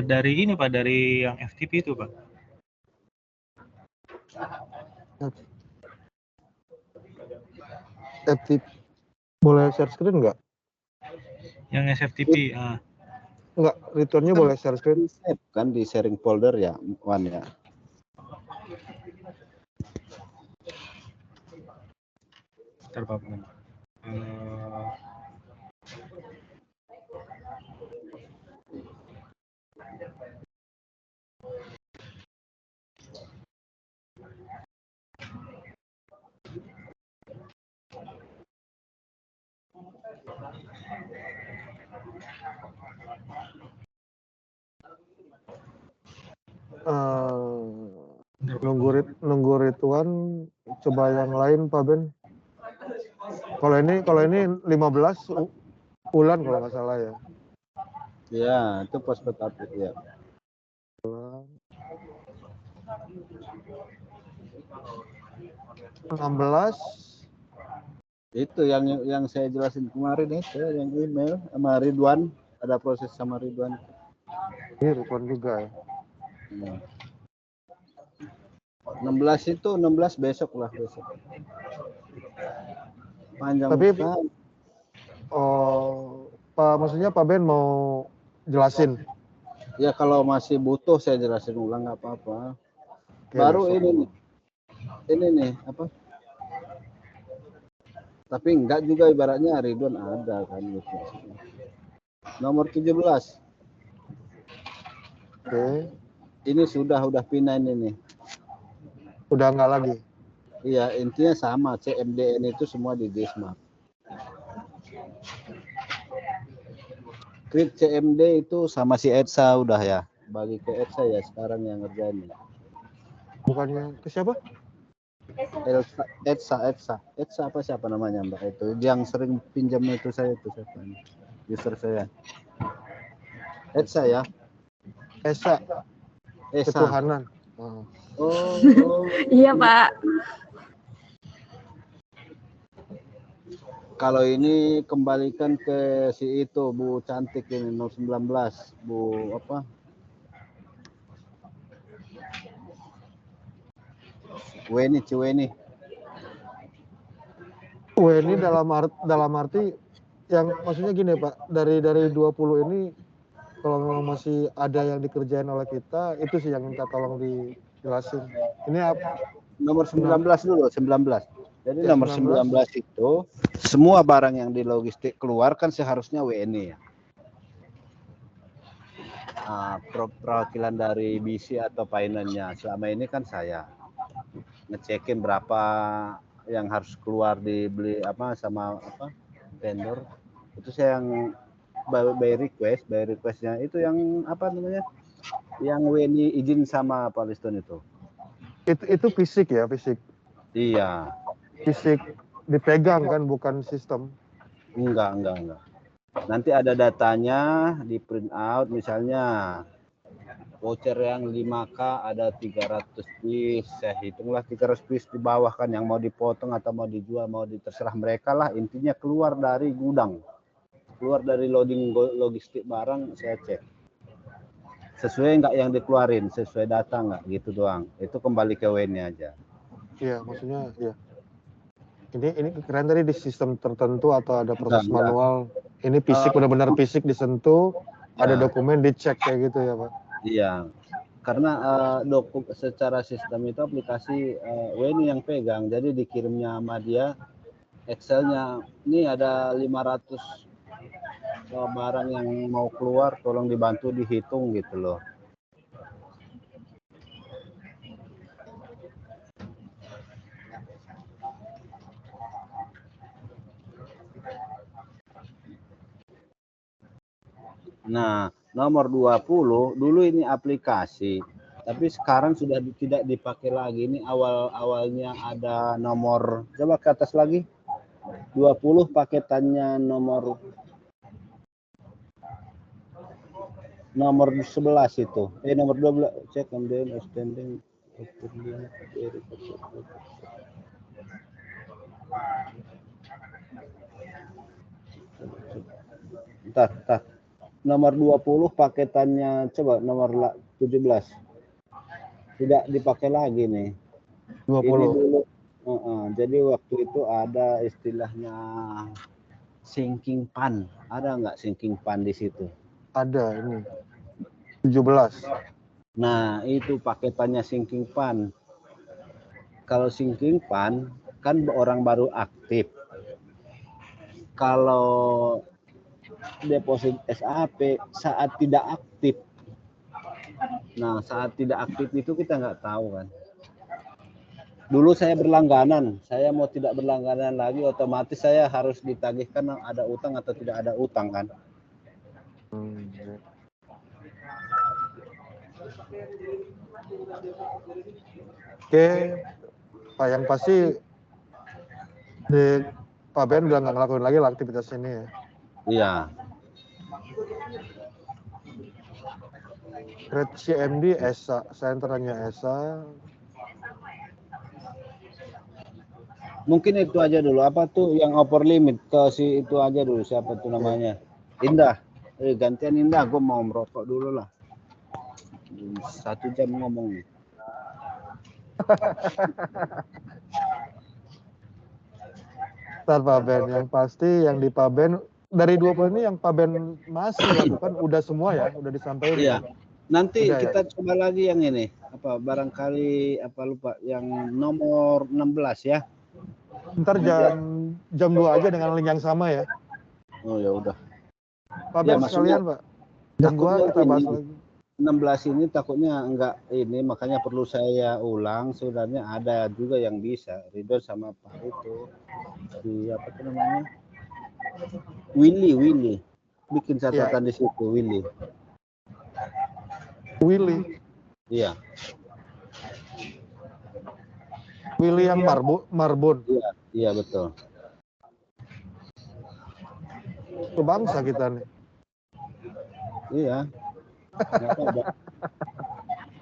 dari ini Pak, dari yang FTP itu Pak. FTP boleh share screen nggak? Yang SFTP. Nggak, returnnya boleh share screen. Kan di sharing folder ya, Wan ya. Bentar Pak. Nunggu Rituan, coba yang lain Pak Ben. Kalau ini 15 bulan kalau nggak salah ya. Iya, itu prospect update ya. 16 itu yang saya jelasin kemarin itu yang email sama Ridwan, ada proses sama Ridwan. Ini Ridwan juga ya. 16 itu 16 besok. Panjang. Tapi Pak, maksudnya Pak Ben mau jelasin? Ya kalau masih butuh saya jelasin ulang nggak apa-apa. Oke, Baru besok. ini nih apa? Tapi enggak juga ibaratnya Ridwan ada kan gitu. Nomor 17. Oke. Ini sudah pindahin ini. Udah enggak lagi? Iya, intinya sama. CMDN itu semua di Gismat. Create CMD itu sama si Edsa udah ya. Bagi ke Edsa ya sekarang yang ngerjain. Bukannya ke siapa? Edsa apa siapa namanya Mbak itu? Yang sering pinjam itu saya itu siapa? User saya. Edsa ya. Esa. Ketuhanan. Oh. Iya Pak. Kalau ini kembalikan ke si itu Bu cantik ini 019 Bu apa? Weni. Weni dalam arti yang maksudnya gini Pak, dari 20 ini kalau memang masih ada yang dikerjain oleh kita, itu sih yang minta tolong dijelasin. Ini apa? Nomor 19 dulu, 19. Jadi Ya, nomor 19. 19 itu semua barang yang di logistik keluar kan seharusnya WNI ya. Perwakilan dari BC atau finance-nya selama ini kan saya ngecekin berapa yang harus keluar dibeli sama vendor, itu saya yang by requestnya itu yang yang WNI izin sama Pak Liston itu. Itu fisik ya, fisik dipegang kan, bukan sistem. Enggak. Nanti ada datanya di print out, misalnya voucher yang 5K ada 300 piece, saya hitunglah 300 piece di bawah kan, yang mau dipotong atau mau dijual, mau terserah mereka lah, intinya keluar dari gudang, keluar dari loading logistik barang, saya cek sesuai nggak yang dikeluarin, sesuai data nggak, gitu doang. Itu kembali ke WNI aja. Iya, maksudnya ya. Ini keren tadi di sistem tertentu atau ada proses manual. Ini fisik, benar-benar fisik disentuh, ada dokumen dicek kayak gitu ya Pak? Iya, karena secara sistem itu aplikasi WNI yang pegang, jadi dikirimnya sama dia Excel-nya, ini ada 500 barang yang mau keluar, tolong dibantu dihitung gitu loh. Nah, nomor 20 dulu ini aplikasi, tapi sekarang sudah tidak dipakai lagi. Ini awalnya ada nomor, coba ke atas lagi, 20 paketannya nomor 11 itu. Nomor 12, cek kemudian extending. Bentar. Nomor 20 paketannya, coba nomor 17. Tidak dipakai lagi nih. 20. Ini dulu. Jadi waktu itu ada istilahnya sinking pan. Ada nggak sinking pan di situ? Ada ini. 17. Nah, itu paketannya sinking pan. Kalau sinking pan kan orang baru aktif. Kalau deposit SAP saat tidak aktif. Nah, saat tidak aktif itu kita nggak tahu kan. Dulu saya berlangganan, saya mau tidak berlangganan lagi, otomatis saya harus ditagihkan ada utang atau tidak ada utang kan. Oke, Pak, yang pasti Pak Ben udah nggak ngelakuin lagi aktivitas ini ya? Iya. Red CMD ESA, senternya ESA. Mungkin itu aja dulu. Apa tuh yang upper limit ke si itu aja dulu, siapa tuh namanya? Indah. Gantian Indah, gue mau merokok dulu lah. 1 jam ngomong nih. Ntar Pak Ben, yang pasti yang di Pak Ben dari 20 ini yang Pak Ben masih lakukan udah semua ya, udah disampaikan. Iya. Nanti udah, kita coba lagi yang ini, barangkali lupa yang nomor 16 ya. Ntar jam 2 aja dengan link yang sama ya. Oh ya udah. Pak Ben sekalian Pak. Jam 2 kita bahas lagi. 16 ini takutnya enggak ini, makanya perlu saya ulang. Sebenarnya ada juga yang bisa Ridho sama Pak itu apa tuh namanya, Willy bikin catatan di situ. Willy iya, Willy yang Marbun. iya betul. Itu bangsa kita nih. Iya.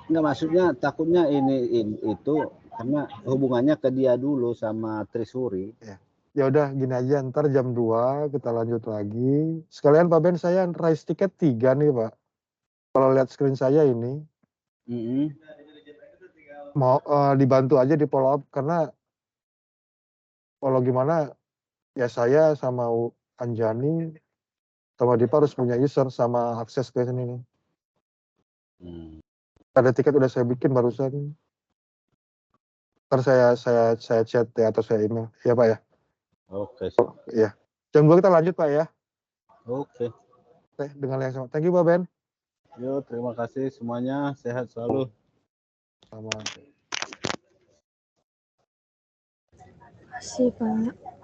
Enggak, maksudnya takutnya itu karena hubungannya ke dia dulu sama Trisuri. Ya udah gini aja, ntar jam 2 kita lanjut lagi. Sekalian Pak Ben, saya raise tiket 3 nih Pak. Kalau lihat screen saya ini, mau dibantu aja di follow up, karena kalau gimana ya saya sama Anjani sama Dipa harus punya user sama akses ke sini nih. Ada tiket udah saya bikin barusan. Ntar saya chat ya atau saya email. Ya Pak ya. Oke. Iya. Jam 2 kita lanjut Pak ya. Oke. Dengan yang sama. Thank you Pak Ben. Yo, terima kasih semuanya. Sehat selalu. Sama. Terima kasih Pak.